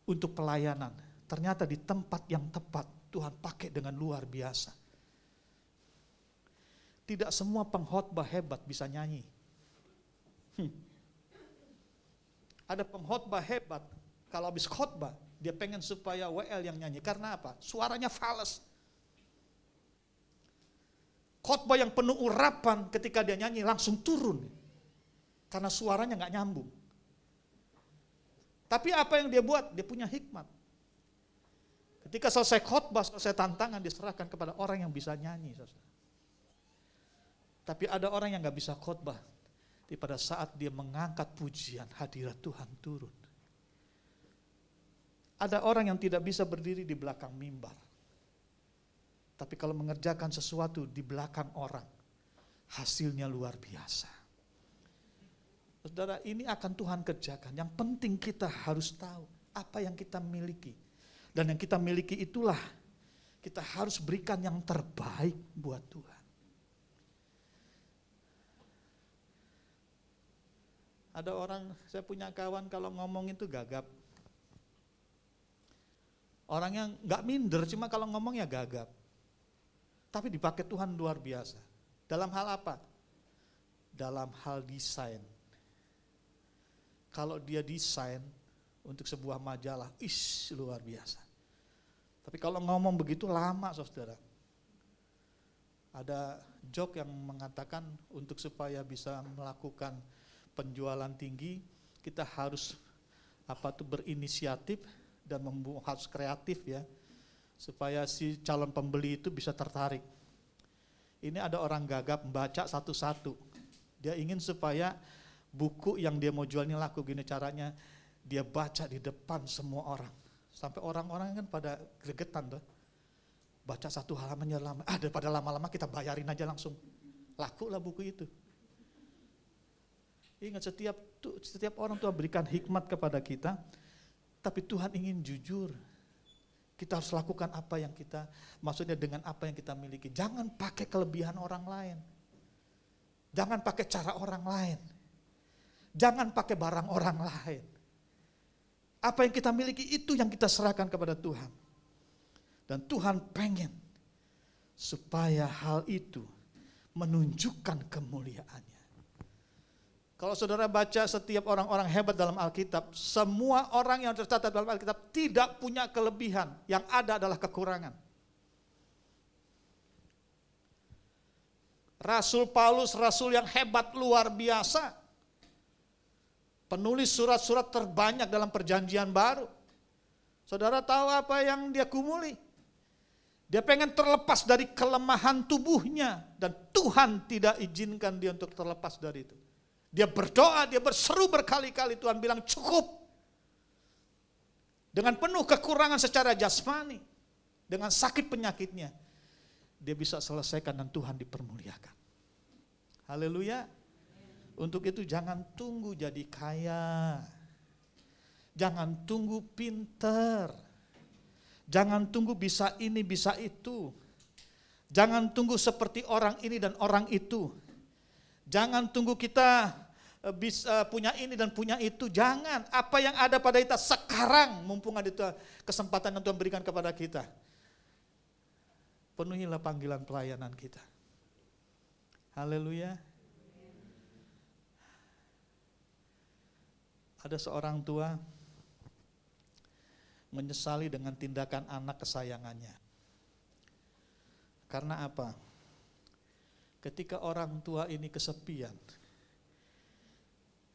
untuk pelayanan. Ternyata di tempat yang tepat Tuhan pakai dengan luar biasa. Tidak semua pengkhotbah hebat bisa nyanyi. Ada pengkhotbah hebat, kalau habis khotbah, dia pengen supaya WL yang nyanyi. Karena apa? Suaranya fals. Khotbah yang penuh urapan ketika dia nyanyi langsung turun. Karena suaranya gak nyambung. Tapi apa yang dia buat? Dia punya hikmat. Ketika selesai khotbah, selesai tantangan, diserahkan kepada orang yang bisa nyanyi. Tapi ada orang yang gak bisa khotbah. Pada saat dia mengangkat pujian, hadirat Tuhan turun. Ada orang yang tidak bisa berdiri di belakang mimbar. Tapi kalau mengerjakan sesuatu di belakang orang, hasilnya luar biasa. Saudara, ini akan Tuhan kerjakan. Yang penting kita harus tahu apa yang kita miliki. Dan yang kita miliki itulah kita harus berikan yang terbaik buat Tuhan. Ada orang, saya punya kawan kalau ngomong itu gagap. Orang yang gak minder, cuma kalau ngomong ya gagap. Tapi dipakai Tuhan luar biasa. Dalam hal apa? Dalam hal desain. Kalau dia desain untuk sebuah majalah, luar biasa. Tapi kalau ngomong begitu lama, saudara. Ada joke yang mengatakan untuk supaya bisa melakukan penjualan tinggi, kita harus berinisiatif dan harus kreatif ya, supaya si calon pembeli itu bisa tertarik. Ini ada orang gagap membaca satu-satu. Dia ingin supaya buku yang dia mau jual ini laku. Gini caranya, dia baca di depan semua orang. Sampai orang-orang kan pada gregetan tuh. Baca satu halamannya lama. Daripada lama-lama kita bayarin aja langsung. Laku lah buku itu. Ingat, setiap orang Tuhan berikan hikmat kepada kita. Tapi Tuhan ingin jujur. Kita harus lakukan apa yang kita, maksudnya dengan apa yang kita miliki. Jangan pakai kelebihan orang lain. Jangan pakai cara orang lain. Jangan pakai barang orang lain. Apa yang kita miliki itu yang kita serahkan kepada Tuhan. Dan Tuhan pengen supaya hal itu menunjukkan kemuliaannya. Kalau saudara baca setiap orang-orang hebat dalam Alkitab, semua orang yang tercatat dalam Alkitab tidak punya kelebihan, yang ada adalah kekurangan. Rasul Paulus, rasul yang hebat luar biasa. Penulis surat-surat terbanyak dalam Perjanjian Baru. Saudara tahu apa yang dia gumuli? Dia pengen terlepas dari kelemahan tubuhnya, dan Tuhan tidak izinkan dia untuk terlepas dari itu. Dia berdoa, dia berseru berkali-kali, Tuhan bilang cukup. Dengan penuh kekurangan secara jasmani, dengan sakit penyakitnya, dia bisa selesaikan dan Tuhan dipermuliakan. Haleluya. Untuk itu jangan tunggu jadi kaya. Jangan tunggu pinter. Jangan tunggu bisa ini, bisa itu. Jangan tunggu seperti orang ini dan orang itu. Jangan tunggu kita bisa punya ini dan punya itu. Jangan. Apa yang ada pada kita sekarang, mumpung ada kesempatan yang Tuhan berikan kepada kita. Penuhilah panggilan pelayanan kita. Haleluya. Ada seorang tua menyesali dengan tindakan anak kesayangannya. Karena apa? Ketika orang tua ini kesepian,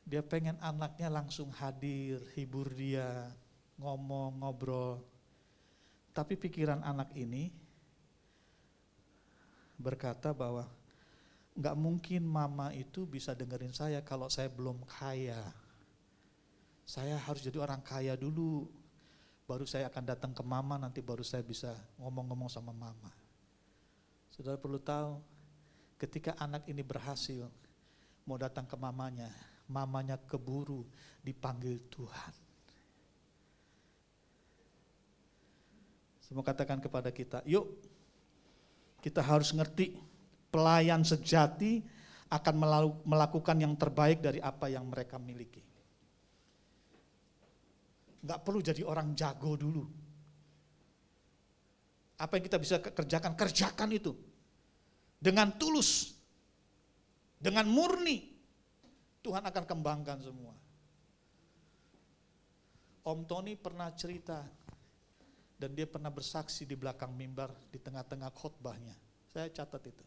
dia pengen anaknya langsung hadir, hibur dia, ngomong, ngobrol. Tapi pikiran anak ini berkata bahwa gak mungkin mama itu bisa dengerin saya kalau saya belum kaya. Saya harus jadi orang kaya dulu, baru saya akan datang ke mama, nanti baru saya bisa ngomong-ngomong sama mama. Saudara perlu tahu, ketika anak ini berhasil mau datang ke mamanya, mamanya keburu dipanggil Tuhan. Saya mau katakan kepada kita, yuk kita harus ngerti pelayan sejati akan melakukan yang terbaik dari apa yang mereka miliki. Gak perlu jadi orang jago dulu. Apa yang kita bisa kerjakan itu. Dengan tulus, dengan murni, Tuhan akan kembangkan semua. Om Tony pernah cerita, dan dia pernah bersaksi di belakang mimbar, di tengah-tengah khotbahnya. Saya catat itu.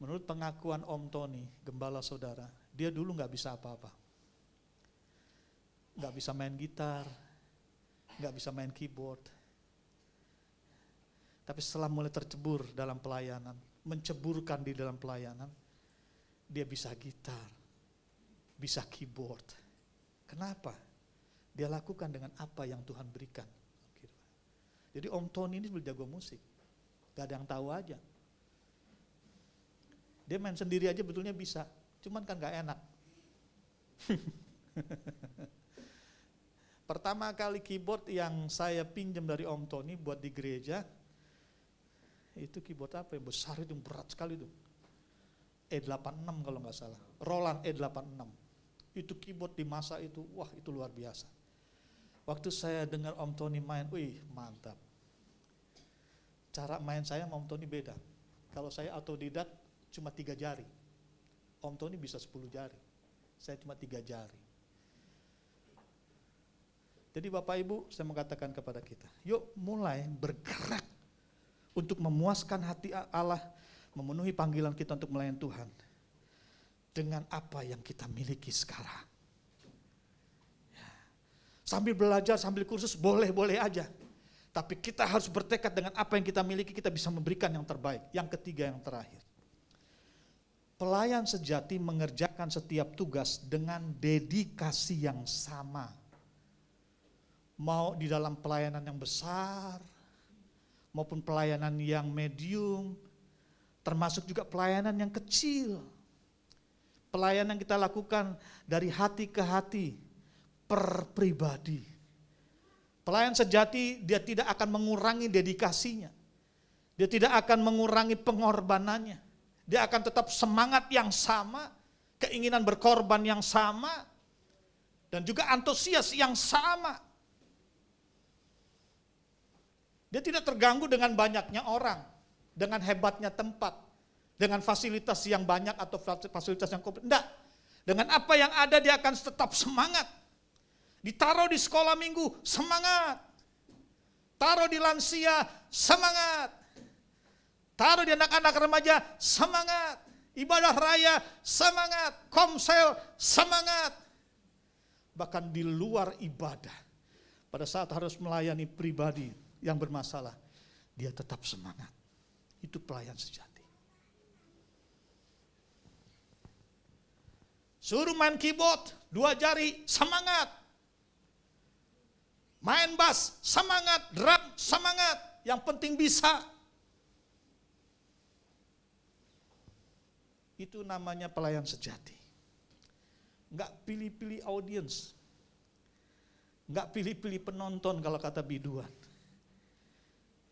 Menurut pengakuan Om Tony, gembala saudara, dia dulu gak bisa apa-apa. Gak bisa main gitar, gak bisa main keyboard. Tapi setelah mulai tercebur dalam pelayanan, menceburkan di dalam pelayanan, dia bisa gitar, bisa keyboard. Kenapa? Dia lakukan dengan apa yang Tuhan berikan. Jadi Om Tony ini jago musik. Gak ada yang tahu aja. Dia main sendiri aja betulnya bisa, cuman kan gak enak. Pertama kali keyboard yang saya pinjam dari Om Tony buat di gereja, itu keyboard apa yang besar itu, berat sekali itu. E86 kalau nggak salah, Roland E86. Itu keyboard di masa itu, wah itu luar biasa. Waktu saya dengar Om Tony main, wih mantap. Cara main saya sama Om Tony beda. Kalau saya autodidak cuma 3 jari. Om Tony bisa 10 jari. Saya cuma 3 jari. Jadi Bapak Ibu, saya mau katakan kepada kita, yuk mulai bergerak untuk memuaskan hati Allah, memenuhi panggilan kita untuk melayani Tuhan dengan apa yang kita miliki sekarang. Ya. Sambil belajar, sambil kursus, boleh-boleh aja. Tapi kita harus bertekad dengan apa yang kita miliki, kita bisa memberikan yang terbaik. Yang ketiga, yang terakhir. Pelayan sejati mengerjakan setiap tugas dengan dedikasi yang sama. Mau di dalam pelayanan yang besar, maupun pelayanan yang medium, termasuk juga pelayanan yang kecil. Pelayanan yang kita lakukan dari hati ke hati, per pribadi. Pelayan sejati dia tidak akan mengurangi dedikasinya. Dia tidak akan mengurangi pengorbanannya. Dia akan tetap semangat yang sama, keinginan berkorban yang sama, dan juga antusias yang sama. Dia tidak terganggu dengan banyaknya orang, dengan hebatnya tempat, dengan fasilitas yang banyak atau fasilitas yang komplit. Tidak. Dengan apa yang ada dia akan tetap semangat. Ditaruh di sekolah minggu, semangat. Taruh di lansia, semangat. Taruh di anak-anak remaja, semangat. Ibadah raya, semangat. Komsel, semangat. Bahkan di luar ibadah, pada saat harus melayani pribadi yang bermasalah, dia tetap semangat. Itu pelayan sejati. Suruh main keyboard, 2 jari, semangat. Main bass, semangat. Drum, semangat. Yang penting bisa. Itu namanya pelayan sejati. Enggak pilih-pilih audiens. Enggak pilih-pilih penonton kalau kata biduan.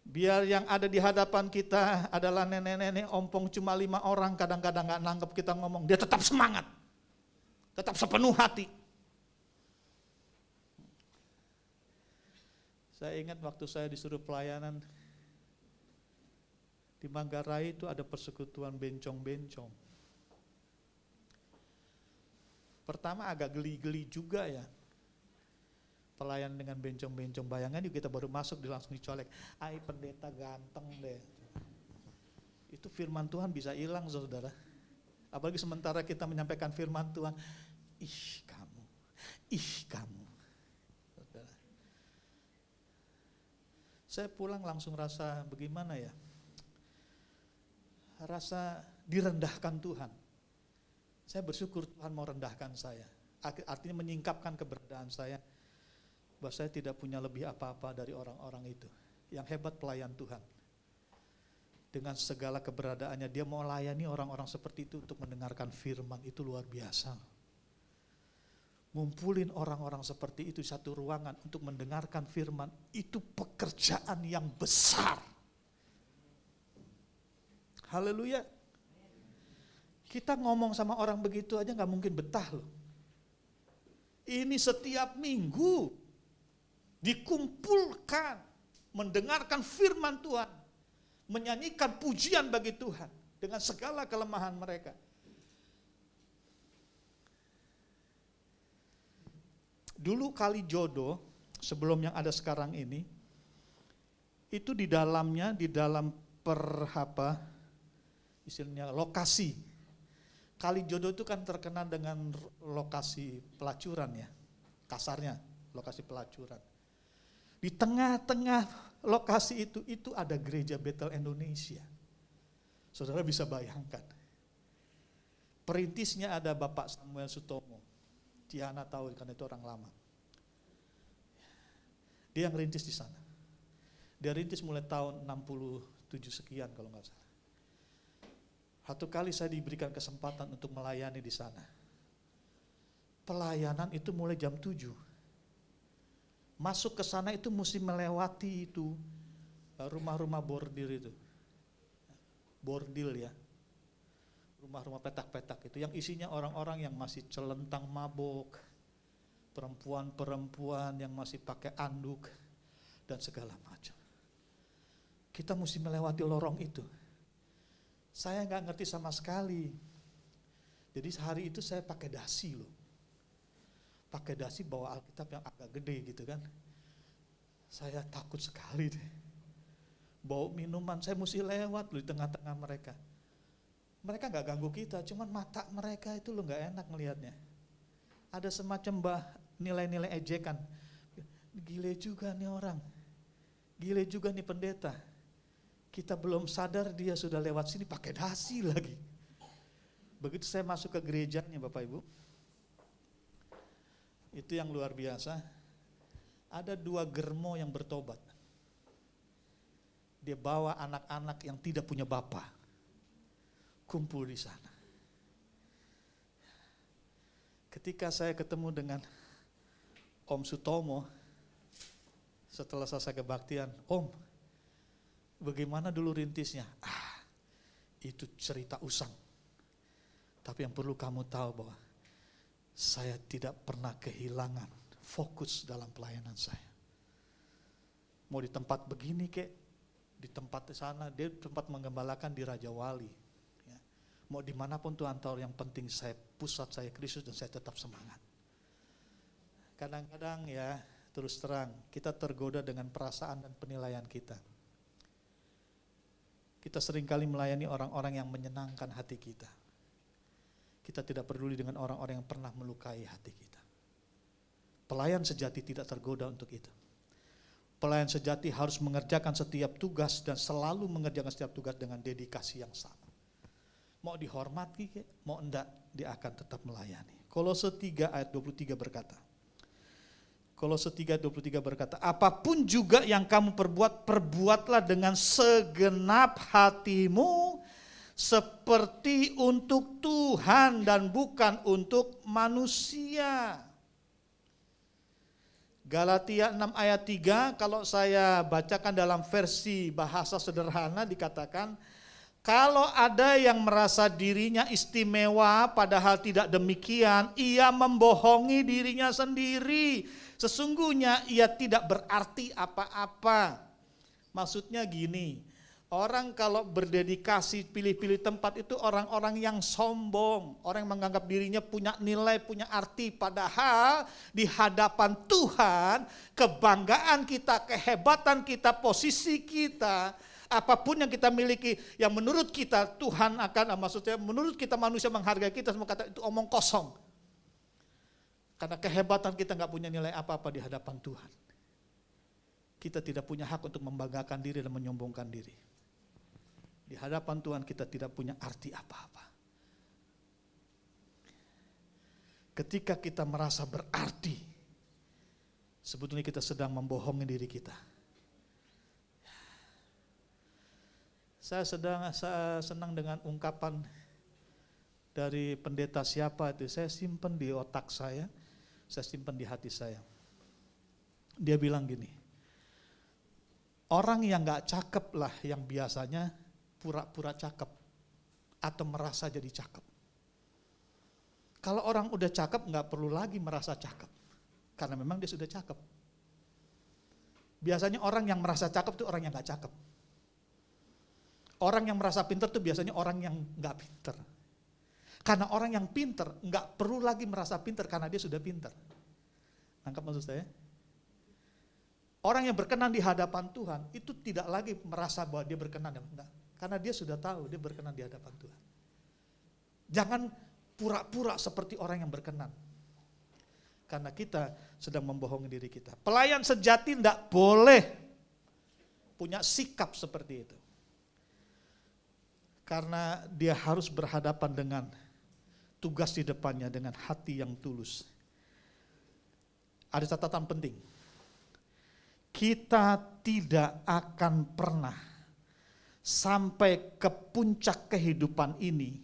Biar yang ada di hadapan kita adalah nenek-nenek ompong cuma 5 orang, kadang-kadang gak nangkep kita ngomong, dia tetap semangat, tetap sepenuh hati. Saya ingat waktu saya disuruh pelayanan di Manggarai itu ada persekutuan bencong-bencong. Pertama agak geli-geli juga ya. Pelayan dengan bencong-bencong, bayangan yuk kita baru masuk langsung dicolek. Ai pendeta ganteng deh. Itu firman Tuhan bisa hilang saudara. Apalagi sementara kita menyampaikan firman Tuhan. Ih kamu. Saudara. Saya pulang langsung rasa bagaimana ya. Rasa direndahkan Tuhan. Saya bersyukur Tuhan mau rendahkan saya. Artinya menyingkapkan keberadaan saya. Bahwa saya tidak punya lebih apa-apa dari orang-orang itu. Yang hebat pelayan Tuhan. Dengan segala keberadaannya, dia mau layani orang-orang seperti itu untuk mendengarkan firman, itu luar biasa. Ngumpulin orang-orang seperti itu di satu ruangan untuk mendengarkan firman, itu pekerjaan yang besar. Haleluya. Kita ngomong sama orang begitu aja gak mungkin betah loh. Ini setiap minggu dikumpulkan, mendengarkan firman Tuhan, menyanyikan pujian bagi Tuhan dengan segala kelemahan mereka. Dulu Kali Jodoh, sebelum yang ada sekarang ini, itu di dalamnya, di dalam istilahnya lokasi. Kali Jodoh itu kan terkenal dengan lokasi pelacuran ya, kasarnya lokasi pelacuran. Di tengah-tengah lokasi itu ada gereja Bethel Indonesia. Saudara bisa bayangkan. Perintisnya ada Bapak Samuel Sutomo. Ciana tahu karena itu orang lama. Dia yang rintis di sana. Dia rintis mulai tahun 63 7 sekian kalau nggak salah. Satu kali saya diberikan kesempatan untuk melayani di sana. Pelayanan itu mulai jam 7. Masuk ke sana itu mesti melewati itu rumah-rumah bordil itu. Bordil ya. Rumah-rumah petak-petak itu yang isinya orang-orang yang masih celentang mabok, perempuan-perempuan yang masih pakai anduk dan segala macam. Kita mesti melewati lorong itu. Saya nggak ngerti sama sekali. Jadi sehari itu saya pakai dasi loh. Pakai dasi bawa Alkitab yang agak gede gitu kan. Saya takut sekali deh. Bawa minuman, saya mesti lewat loh di tengah-tengah mereka. Mereka nggak ganggu kita, cuman mata mereka itu loh nggak enak ngelihatnya. Ada semacam nilai-nilai ejekan. Gile juga nih orang. Gile juga nih pendeta. Kita belum sadar dia sudah lewat sini pakai dasi lagi. Begitu saya masuk ke gerejanya Bapak Ibu, itu yang luar biasa. Ada 2 germo yang bertobat. Dia bawa anak-anak yang tidak punya bapak, kumpul di sana. Ketika saya ketemu dengan Om Sutomo, setelah selesai kebaktian, Om, bagaimana dulu rintisnya? Itu cerita usang. Tapi yang perlu kamu tahu bahwa saya tidak pernah kehilangan fokus dalam pelayanan saya. Mau di tempat begini kek, di tempat di sana, dia tempat menggembalakan di Raja Wali. Ya. Mau dimanapun Tuhan tahu, yang penting pusat saya Kristus dan saya tetap semangat. Kadang-kadang ya, terus terang, kita tergoda dengan perasaan dan penilaian kita. Kita seringkali melayani orang-orang yang menyenangkan hati kita. Kita tidak peduli dengan orang-orang yang pernah melukai hati kita. Pelayan sejati tidak tergoda untuk itu. Pelayan sejati harus mengerjakan setiap tugas dan selalu mengerjakan setiap tugas dengan dedikasi yang sama. Mau dihormati, mau enggak, dia akan tetap melayani. Kolose 3 ayat 23 berkata, Kolose 3:23 berkata, apapun juga yang kamu perbuat, perbuatlah dengan segenap hatimu seperti untuk Tuhan dan bukan untuk manusia. Galatia 6 ayat 3, kalau saya bacakan dalam versi bahasa sederhana dikatakan, kalau ada yang merasa dirinya istimewa padahal tidak demikian, ia membohongi dirinya sendiri. Sesungguhnya ia tidak berarti apa-apa. Maksudnya gini, orang kalau berdedikasi pilih-pilih tempat itu orang-orang yang sombong, orang yang menganggap dirinya punya nilai, punya arti, padahal di hadapan Tuhan kebanggaan kita, kehebatan kita, posisi kita, apapun yang kita miliki yang menurut kita Tuhan akan, maksudnya menurut kita manusia menghargai kita, semua kata itu omong kosong. Karena kehebatan kita nggak punya nilai apa-apa di hadapan Tuhan. Kita tidak punya hak untuk membanggakan diri dan menyombongkan diri. Di hadapan Tuhan kita tidak punya arti apa-apa. Ketika kita merasa berarti, sebetulnya kita sedang membohongi diri kita. Saya senang dengan ungkapan dari pendeta siapa itu, saya simpan di otak saya simpan di hati saya. Dia bilang gini, orang yang gak cakep lah yang biasanya pura-pura cakep atau merasa jadi cakep. Kalau orang udah cakep gak perlu lagi merasa cakep, karena memang dia sudah cakep. Biasanya orang yang merasa cakep itu orang yang gak cakep. Orang yang merasa pinter itu biasanya orang yang gak pinter. Karena orang yang pinter nggak perlu lagi merasa pinter karena dia sudah pinter. Nangkap maksud saya? Orang yang berkenan di hadapan Tuhan itu tidak lagi merasa bahwa dia berkenan, enggak. Karena dia sudah tahu dia berkenan di hadapan Tuhan. Jangan pura-pura seperti orang yang berkenan. Karena kita sedang membohongi diri kita. Pelayan sejati tidak boleh punya sikap seperti itu. Karena dia harus berhadapan dengan tugas di depannya dengan hati yang tulus. Ada catatan penting. Kita tidak akan pernah sampai ke puncak kehidupan ini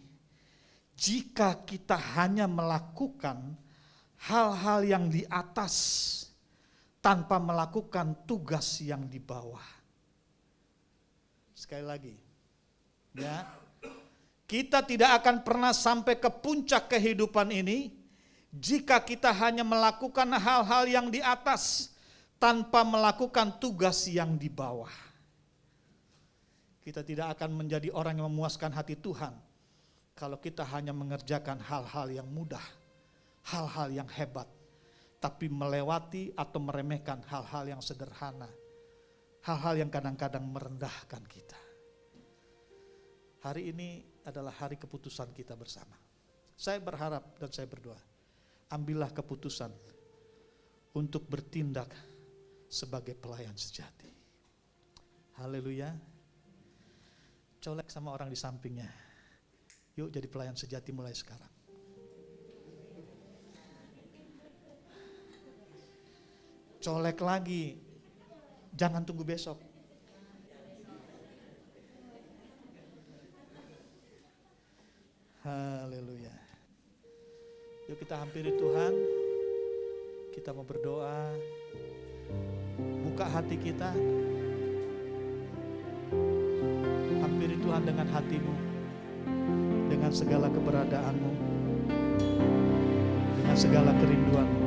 jika kita hanya melakukan hal-hal yang di atas tanpa melakukan tugas yang di bawah. Sekali lagi, ya, kita tidak akan pernah sampai ke puncak kehidupan ini jika kita hanya melakukan hal-hal yang di atas tanpa melakukan tugas yang di bawah. Kita tidak akan menjadi orang yang memuaskan hati Tuhan kalau kita hanya mengerjakan hal-hal yang mudah, hal-hal yang hebat, tapi melewati atau meremehkan hal-hal yang sederhana, hal-hal yang kadang-kadang merendahkan kita. Hari ini adalah hari keputusan kita bersama. Saya berharap dan saya berdoa, ambillah keputusan untuk bertindak sebagai pelayan sejati. Haleluya. Colek sama orang di sampingnya. Yuk jadi pelayan sejati mulai sekarang. Colek lagi. Jangan tunggu besok. Haleluya. Yuk kita hampiri Tuhan. Kita mau berdoa. Buka hati kita. Hampiri Tuhan dengan hatimu. Dengan segala keberadaanmu, dengan segala kerinduanmu.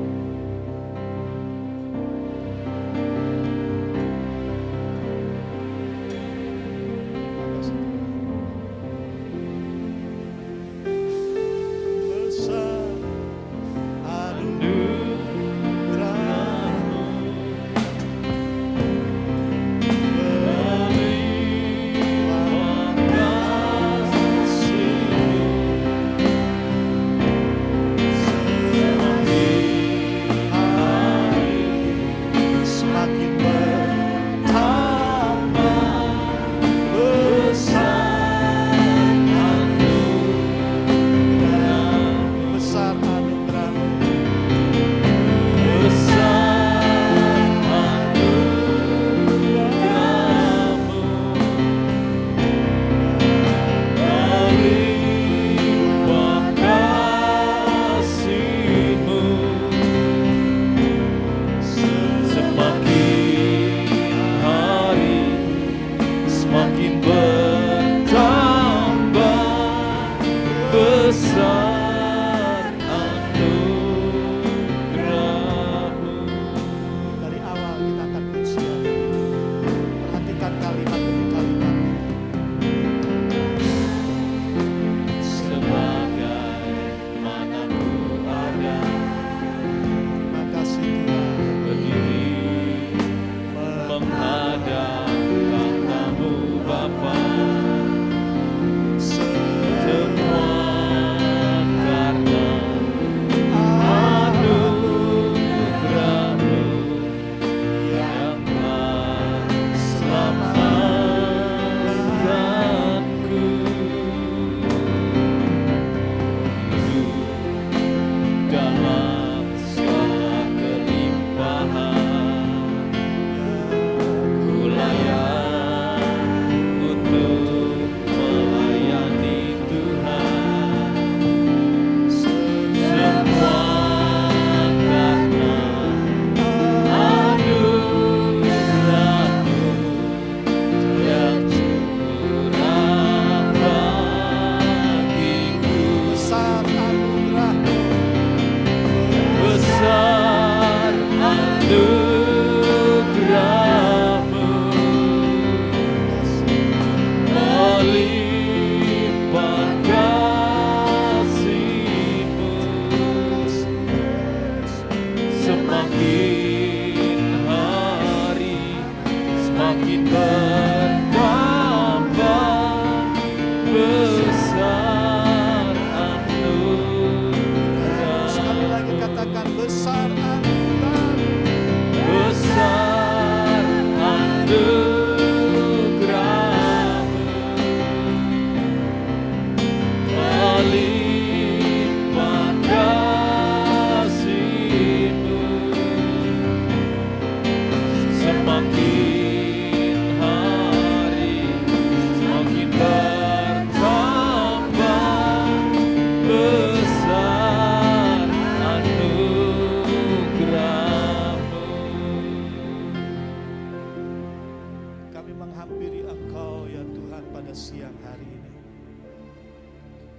Kami menghampiri Engkau ya Tuhan pada siang hari ini,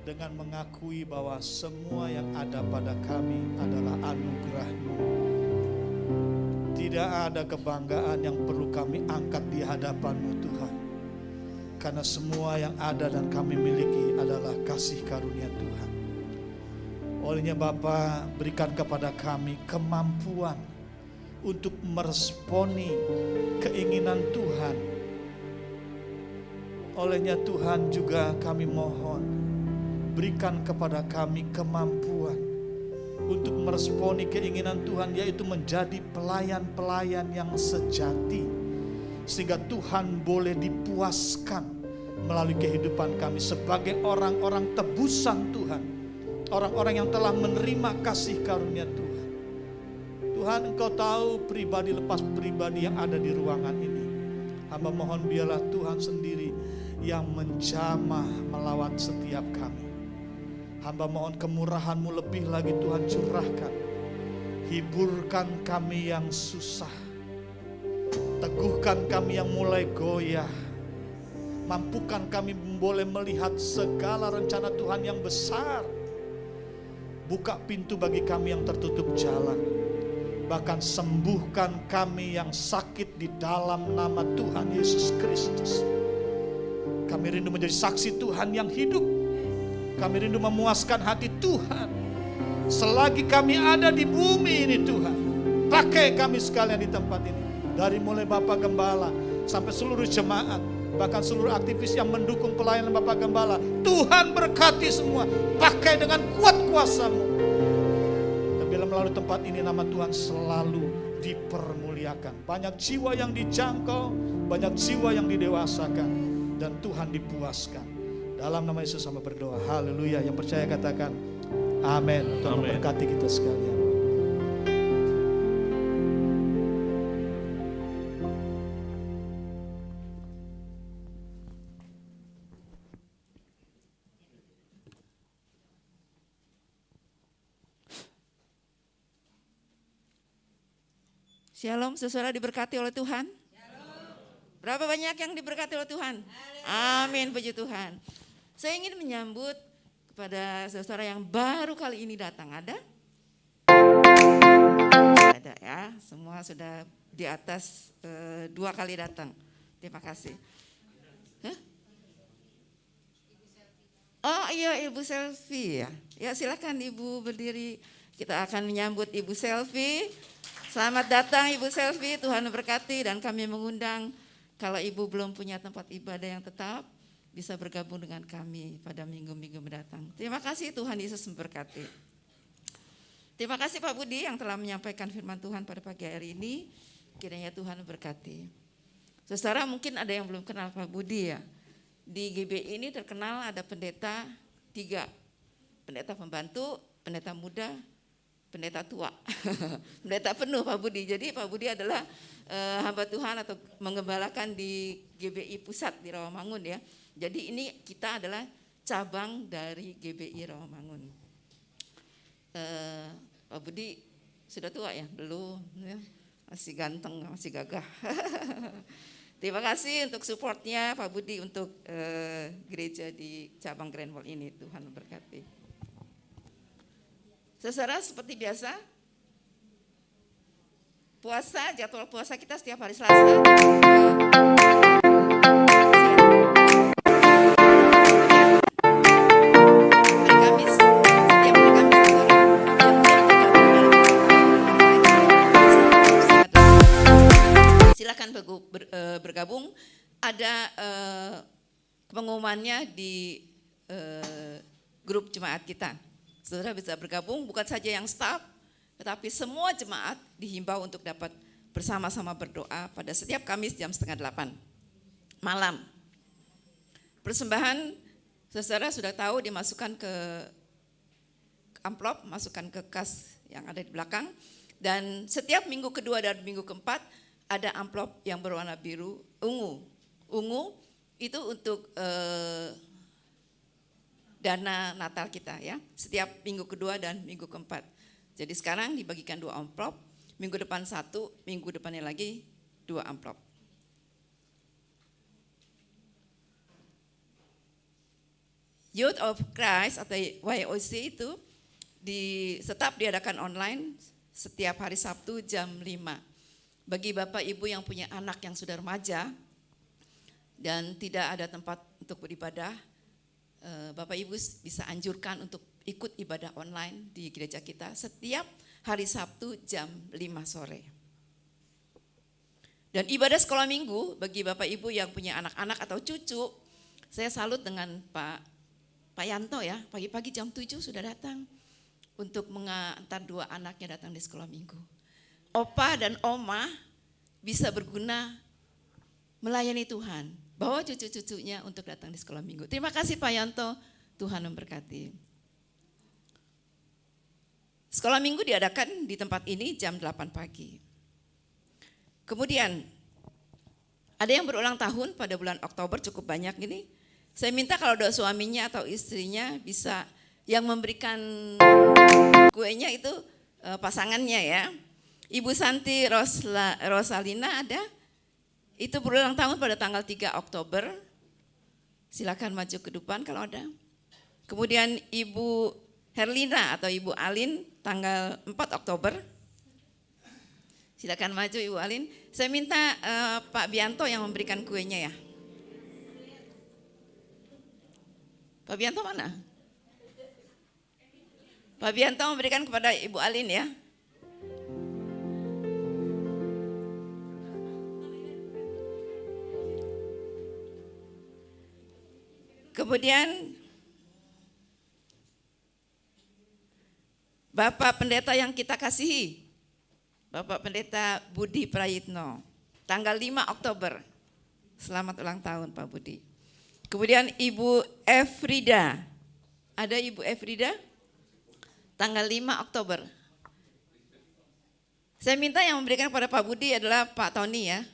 dengan mengakui bahwa semua yang ada pada kami adalah anugerah-Mu. Tidak ada kebanggaan yang perlu kami angkat di hadapan-Mu Tuhan, karena semua yang ada dan kami miliki adalah kasih karunia Tuhan. Olehnya Bapa, berikan kepada kami kemampuan untuk meresponi keinginan Tuhan. Olehnya Tuhan juga kami mohon, berikan kepada kami kemampuan untuk meresponi keinginan Tuhan, yaitu menjadi pelayan-pelayan yang sejati, sehingga Tuhan boleh dipuaskan melalui kehidupan kami sebagai orang-orang tebusan Tuhan, orang-orang yang telah menerima kasih karunia Tuhan. Tuhan, Engkau tahu pribadi lepas pribadi yang ada di ruangan ini. Hamba mohon biarlah Tuhan sendiri yang menjamah melawat setiap kami. Hamba mohon kemurahan-Mu lebih lagi Tuhan curahkan. Hiburkan kami yang susah, teguhkan kami yang mulai goyah, mampukan kami boleh melihat segala rencana Tuhan yang besar. Buka pintu bagi kami yang tertutup jalan, bahkan sembuhkan kami yang sakit di dalam nama Tuhan Yesus Kristus. Kami rindu menjadi saksi Tuhan yang hidup. Kami rindu memuaskan hati Tuhan selagi kami ada di bumi ini. Tuhan, pakai kami sekalian di tempat ini, dari mulai Bapak Gembala sampai seluruh jemaat, bahkan seluruh aktivis yang mendukung pelayanan Bapak Gembala. Tuhan berkati semua, pakai dengan kuat kuasa-Mu. Dan bila melalui tempat ini nama Tuhan selalu dipermuliakan. Banyak jiwa yang dijangkau, banyak jiwa yang didewasakan, dan Tuhan dipuaskan. Dalam nama Yesus sama berdoa. Haleluya. Yang percaya katakan amin. Tuhan memberkati kita sekalian. Shalom, saudara diberkati oleh Tuhan. Berapa banyak yang diberkati oleh Tuhan? Amin, puji Tuhan. Saya ingin menyambut kepada saudara yang baru kali ini datang. Ada? Ada ya, semua sudah di atas 2 kali datang. Terima kasih. Hah? Oh iya, Ibu Selvi ya. Ya silakan Ibu berdiri. Kita akan menyambut Ibu Selvi. Selamat datang Ibu Selvi, Tuhan memberkati, dan kami mengundang kalau Ibu belum punya tempat ibadah yang tetap, bisa bergabung dengan kami pada minggu-minggu mendatang. Terima kasih, Tuhan Yesus memberkati. Terima kasih Pak Budi yang telah menyampaikan firman Tuhan pada pagi hari ini. Kiranya Tuhan memberkati. Saudara mungkin ada yang belum kenal Pak Budi ya. Di GBI ini terkenal ada pendeta 3. Pendeta pembantu, pendeta muda, pendeta tua. Pendeta penuh Pak Budi. Jadi Pak Budi adalah hamba Tuhan atau mengembalakan di GBI Pusat di Rawamangun ya. Jadi ini kita adalah cabang dari GBI Rawamangun. Pak Budi sudah tua ya? Belum ya. Masih ganteng, masih gagah. Terima kasih untuk supportnya Pak Budi untuk gereja di cabang Grand Mall ini. Tuhan memberkati. Saudara, seperti biasa, puasa, jadwal puasa kita setiap hari Selasa. Silakan bergabung. Ada pengumumannya di grup jemaat kita. Saudara bisa bergabung, bukan saja yang staff, tetapi semua jemaat dihimbau untuk dapat bersama-sama berdoa pada setiap Kamis jam 7:30 malam. Persembahan, saudara sudah tahu dimasukkan ke amplop, masukkan ke kas yang ada di belakang. Dan setiap minggu kedua dan minggu keempat ada amplop yang berwarna biru, ungu. Ungu itu untuk dana Natal kita ya, setiap minggu kedua dan minggu keempat. Jadi sekarang dibagikan 2 amplop, minggu depan 1, minggu depannya lagi 2 amplop. Youth of Christ atau YOC itu tetap diadakan online setiap hari Sabtu jam 5. Bagi Bapak Ibu yang punya anak yang sudah remaja dan tidak ada tempat untuk beribadah, Bapak Ibu bisa anjurkan untuk ikut ibadah online di gereja kita setiap hari Sabtu jam 5 sore. Dan ibadah sekolah minggu bagi Bapak Ibu yang punya anak-anak atau cucu, saya salut dengan Pak Yanto ya, pagi-pagi jam 7 sudah datang untuk mengantar 2 anaknya datang di sekolah minggu. Opa dan Oma bisa berguna melayani Tuhan, bawa cucu-cucunya untuk datang di sekolah minggu. Terima kasih Pak Yanto, Tuhan memberkati. Sekolah minggu diadakan di tempat ini jam 8 pagi. Kemudian ada yang berulang tahun pada bulan Oktober cukup banyak ini. Saya minta kalau ada suaminya atau istrinya bisa yang memberikan kuenya itu pasangannya ya. Ibu Santi Rosalina ada, itu berulang tahun pada tanggal 3 Oktober. Silakan maju ke depan kalau ada. Kemudian Ibu Herlina atau Ibu Alin tanggal 4 Oktober. Silakan maju Ibu Alin. Saya minta Pak Bianto yang memberikan kuenya ya. Pak Bianto mana? Pak Bianto memberikan kepada Ibu Alin ya. Kemudian Bapak Pendeta yang kita kasihi, Bapak Pendeta Budi Prayitno, tanggal 5 Oktober. Selamat ulang tahun Pak Budi. Kemudian Ibu Efrida, ada Ibu Efrida? Tanggal 5 Oktober. Saya minta yang memberikan kepada Pak Budi adalah Pak Tony ya.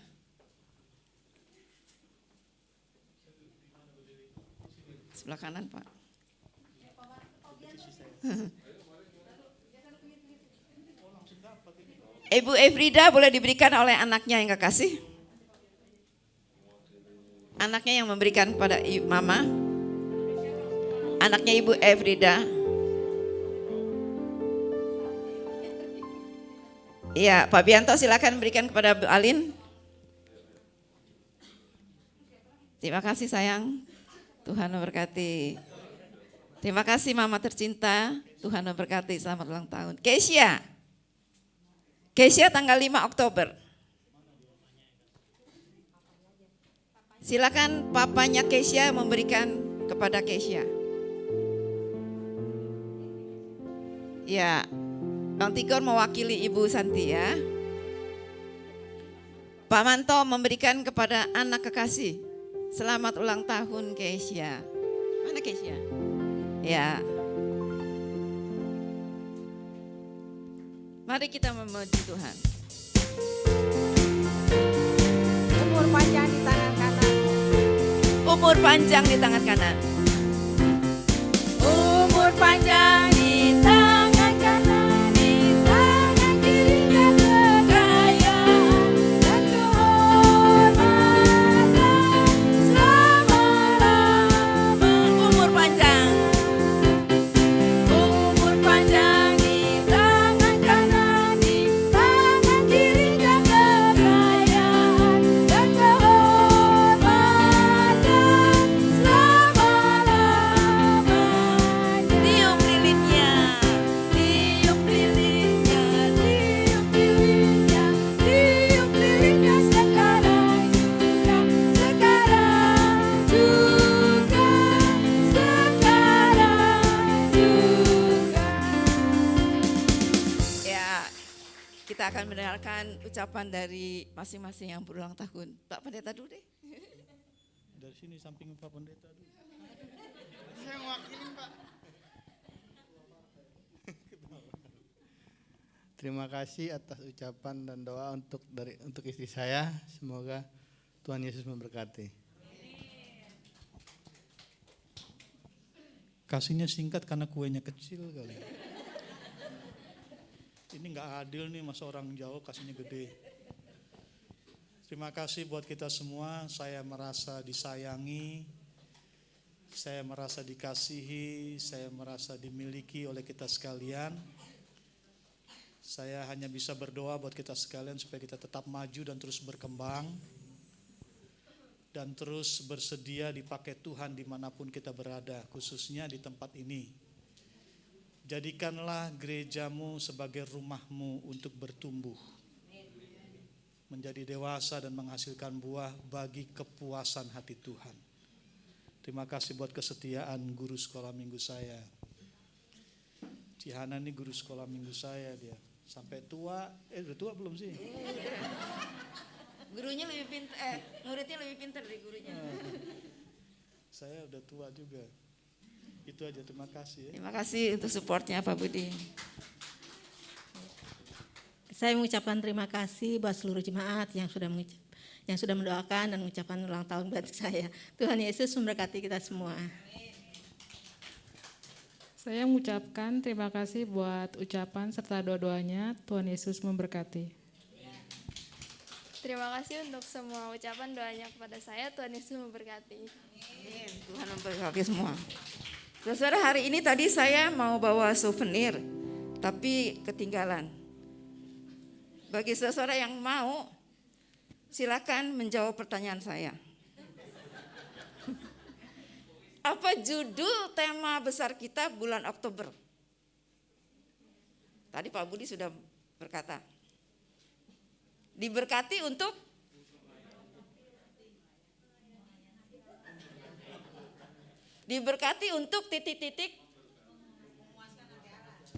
Sebelah kanan Pak. Ibu Efrida boleh diberikan oleh anaknya yang kekasih. Anaknya yang memberikan pada Mama. Anaknya Ibu Efrida. Iya, Pak Bianto silakan berikan kepada Bu Alin. Terima kasih sayang. Tuhan memberkati. Terima kasih Mama tercinta. Tuhan memberkati. Selamat ulang tahun. Keisha. Keisha tanggal 5 Oktober. Silakan papanya Keisha memberikan kepada Keisha. Ya, Bang Tigor mewakili Ibu Santi ya. Pak Manto memberikan kepada anak kekasih. Selamat ulang tahun Keisha. Mana Keisha? Ya. Mari kita memuji Tuhan. Umur panjang di tangan kanan. Umur panjang di tangan kanan. Umur panjang di tangan kanan, di tangan kirinya kekayaan dan kehormatan selama-lamanya. Umur panjang. Umur panjang di tangan kanan, di tangan kirinya kekayaan dan kehormatan selama-lamanya. Tiup lilinnya. Tiup lilingnya, tiup lilingnya, tiup lilingnya sekarang juga, sekarang juga, sekarang juga. Ya, kita akan mendengarkan ucapan dari masing-masing yang berulang tahun. Pak Pendeta dulu deh. Dari sini samping Pak Pendeta dulu. Saya mewakili Pak. Terima kasih atas ucapan dan doa untuk istri saya. Semoga Tuhan Yesus memberkati. Kasihnya singkat karena kuenya kecil kali. Ini nggak adil nih, masa orang jauh kasihnya gede. Terima kasih buat kita semua. Saya merasa disayangi. Saya merasa dikasihi, saya merasa dimiliki oleh kita sekalian. Saya hanya bisa berdoa buat kita sekalian supaya kita tetap maju dan terus berkembang. Dan terus bersedia dipakai Tuhan dimanapun kita berada, khususnya di tempat ini. Jadikanlah gerejamu sebagai rumahmu untuk bertumbuh, menjadi dewasa dan menghasilkan buah bagi kepuasan hati Tuhan. Terima kasih buat kesetiaan guru sekolah minggu saya. Cihana ini guru sekolah minggu saya dia. Sampai tua, udah tua belum sih? Gurunya lebih pintar, muridnya lebih pintar dari gurunya. Saya udah tua juga. Itu aja, terima kasih ya. Terima kasih untuk supportnya Pak Budi. Saya mengucapkan terima kasih buat seluruh jemaat yang sudah mendoakan dan mengucapkan ulang tahun buat saya. Tuhan Yesus memberkati kita semua. Saya mengucapkan terima kasih buat ucapan serta doa-doanya. Tuhan Yesus memberkati. Terima kasih untuk semua ucapan doanya kepada saya. Tuhan Yesus memberkati. Amin. Tuhan memberkati semua. Saudara, hari ini tadi saya mau bawa souvenir, tapi ketinggalan. Bagi saudara yang mau, silakan menjawab pertanyaan saya. Apa judul tema besar kita bulan Oktober? Tadi Pak Budi sudah berkata. Diberkati untuk titik-titik.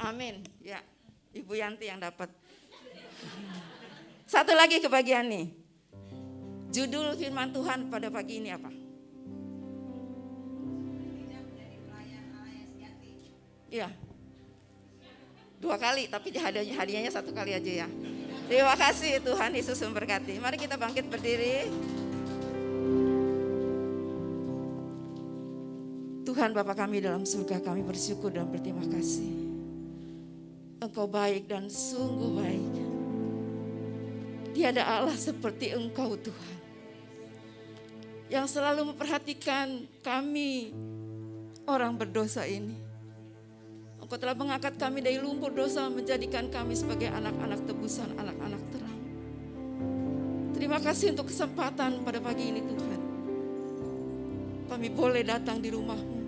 Amin. Ya, Ibu Yanti yang dapat. Satu lagi kebagian nih. Judul firman Tuhan pada pagi ini apa? Iya. 2 kali, tapi hadiahnya 1 kali aja ya. Terima kasih, Tuhan Yesus memberkati. Mari kita bangkit berdiri. Tuhan Bapa kami dalam surga, kami bersyukur dan berterima kasih. Engkau baik dan sungguh baik. Tiada Allah seperti Engkau Tuhan, yang selalu memperhatikan kami orang berdosa ini. Engkau telah mengangkat kami dari lumpur dosa, menjadikan kami sebagai anak-anak tebusan, anak-anak terang. Terima kasih untuk kesempatan pada pagi ini Tuhan. Kami boleh datang di rumah-Mu.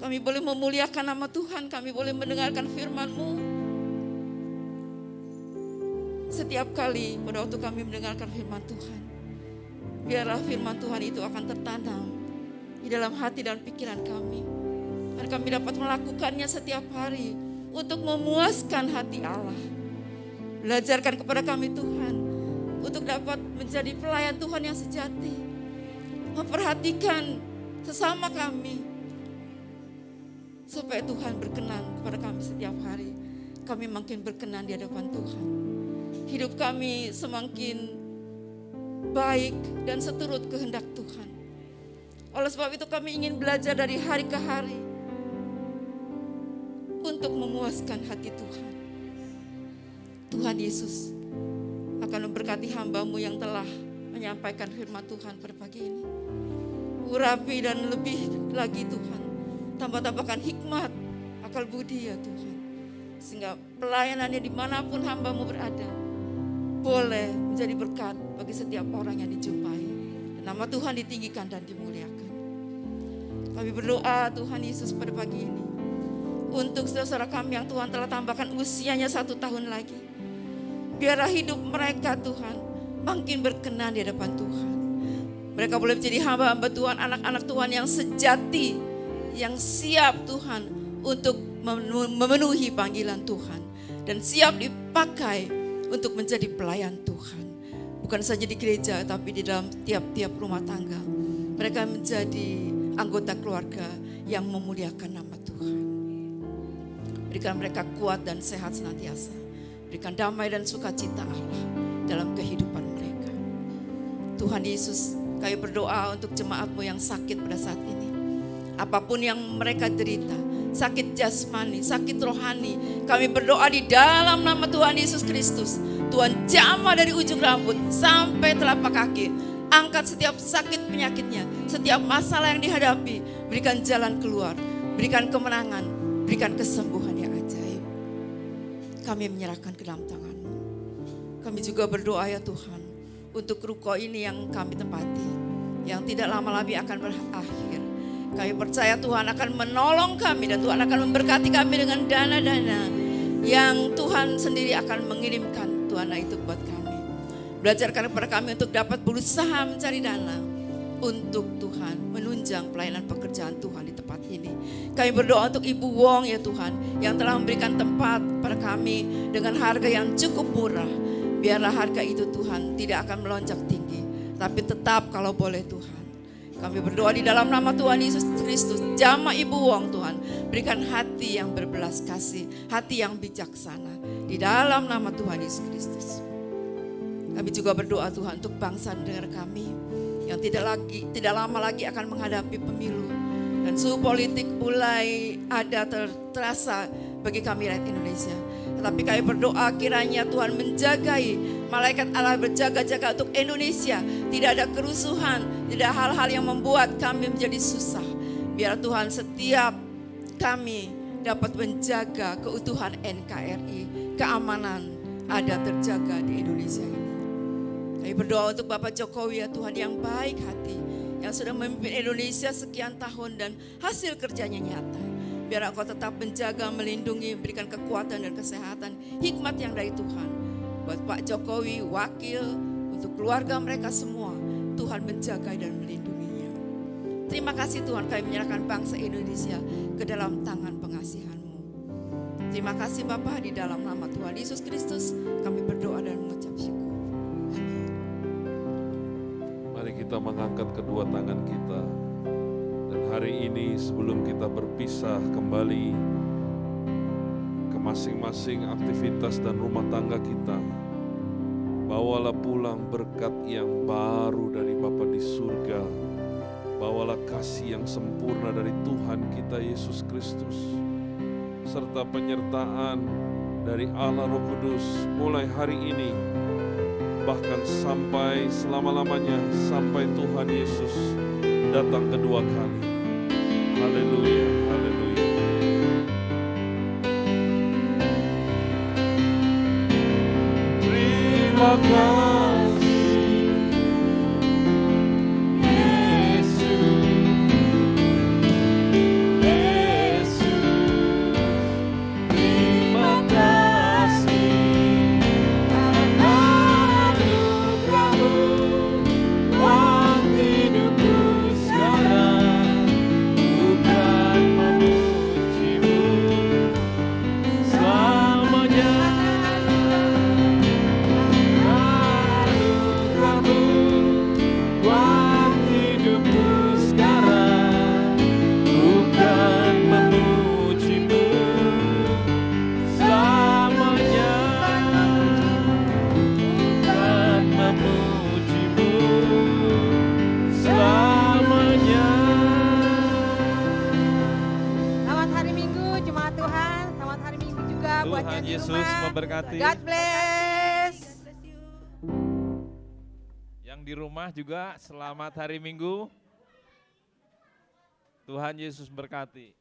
Kami boleh memuliakan nama Tuhan, kami boleh mendengarkan firman-Mu. Setiap kali pada waktu kami mendengarkan firman Tuhan, biarlah firman Tuhan itu akan tertanam di dalam hati dan pikiran kami. Dan kami dapat melakukannya setiap hari untuk memuaskan hati Allah. Belajarkan kepada kami Tuhan untuk dapat menjadi pelayan Tuhan yang sejati. Memperhatikan sesama kami. Supaya Tuhan berkenan kepada kami setiap hari. Kami makin berkenan di hadapan Tuhan. Hidup kami semakin baik dan seturut kehendak Tuhan. Oleh sebab itu kami ingin belajar dari hari ke hari untuk memuaskan hati Tuhan. Tuhan Yesus akan memberkati hamba-Mu yang telah menyampaikan firman Tuhan pada pagi ini. Urapi dan lebih lagi Tuhan, tambah-tambahkan hikmat, akal budi ya Tuhan. Sehingga pelayanannya dimanapun hamba-Mu berada, boleh menjadi berkat bagi setiap orang yang dijumpai. Dan nama Tuhan ditinggikan dan dimuliakan. Kami berdoa Tuhan Yesus pada pagi ini, untuk saudara kami yang Tuhan telah tambahkan usianya 1 tahun lagi. Biarlah hidup mereka Tuhan makin berkenan di hadapan Tuhan. Mereka boleh menjadi hamba-hamba Tuhan, anak-anak Tuhan yang sejati, yang siap Tuhan untuk memenuhi panggilan Tuhan. Dan siap dipakai untuk menjadi pelayan Tuhan. Bukan saja di gereja, tapi di dalam tiap-tiap rumah tangga. Mereka menjadi anggota keluarga yang memuliakan nama Tuhan. Berikan mereka kuat dan sehat senantiasa. Berikan damai dan sukacita Allah dalam kehidupan mereka. Tuhan Yesus, kami berdoa untuk jemaat-Mu yang sakit pada saat ini. Apapun yang mereka derita, sakit jasmani, sakit rohani, kami berdoa di dalam nama Tuhan Yesus Kristus. Tuhan jamah dari ujung rambut sampai telapak kaki. angkat setiap sakit penyakitnya, setiap masalah yang dihadapi, berikan jalan keluar, berikan kemenangan, berikan kesembuhan yang ajaib. Kami menyerahkan ke dalam tangan-Mu. Kami juga berdoa ya Tuhan, untuk ruko ini yang kami tempati, yang tidak lama lagi akan berakhir. Kami percaya Tuhan akan menolong kami dan Tuhan akan memberkati kami dengan dana-dana yang Tuhan sendiri akan mengirimkan Tuhan itu buat kami. Belajarkan kepada kami untuk dapat berusaha mencari dana untuk Tuhan menunjang pelayanan pekerjaan Tuhan di tempat ini. Kami berdoa untuk Ibu Wong ya Tuhan, yang telah memberikan tempat pada kami dengan harga yang cukup murah. Biarlah harga itu Tuhan tidak akan melonjak tinggi, tapi tetap kalau boleh Tuhan. Kami berdoa di dalam nama Tuhan Yesus Kristus, jamah Ibu Wong Tuhan, berikan hati yang berbelas kasih, hati yang bijaksana, di dalam nama Tuhan Yesus Kristus. Kami juga berdoa Tuhan untuk bangsa negara kami, yang tidak lama lagi akan menghadapi pemilu, dan suhu politik mulai ada terasa bagi kami rakyat Indonesia. Tetapi kami berdoa kiranya Tuhan menjagai, malaikat Allah berjaga-jaga untuk Indonesia. Tidak ada kerusuhan, tidak hal-hal yang membuat kami menjadi susah. Biar Tuhan setiap kami dapat menjaga keutuhan NKRI, keamanan ada terjaga di Indonesia ini. Kami berdoa untuk Bapak Jokowi ya Tuhan, yang baik hati, yang sudah memimpin Indonesia sekian tahun dan hasil kerjanya nyata. Biar Engkau tetap menjaga, melindungi, berikan kekuatan dan kesehatan, hikmat yang dari Tuhan. Buat Pak Jokowi, wakil, untuk keluarga mereka semua, Tuhan menjaga dan melindunginya. Terima kasih Tuhan, kami menyerahkan bangsa Indonesia ke dalam tangan pengasihan-Mu. Terima kasih Bapa, di dalam nama Tuhan Yesus Kristus, kami berdoa dan mengucap syukur. Mari kita mengangkat kedua tangan kita. Dan hari ini sebelum kita berpisah kembali ke masing-masing aktivitas dan rumah tangga kita, bawalah pulang berkat yang baru dari Bapa di surga. Bawalah kasih yang sempurna dari Tuhan kita Yesus Kristus, serta penyertaan dari Allah Roh Kudus mulai hari ini, bahkan sampai selama-lamanya, sampai Tuhan Yesus datang kedua kali. Haleluya, haleluya. Terima kasih Yesus, Yesus. Terima kasih karena anugerah-Mu buat hidupku sekarang. Bukan memuji-Mu selamanya. Anugerah-Mu buat hidupku sekarang. Bukan memuji-Mu selamanya. Bukan memuji-Mu selamanya. Selamat hari Minggu, jemaat Tuhan. Selamat hari Minggu juga buat Tuhan yang di Yesus rumah. memberkati. God bless. Yang di rumah juga selamat hari Minggu. Tuhan Yesus berkati.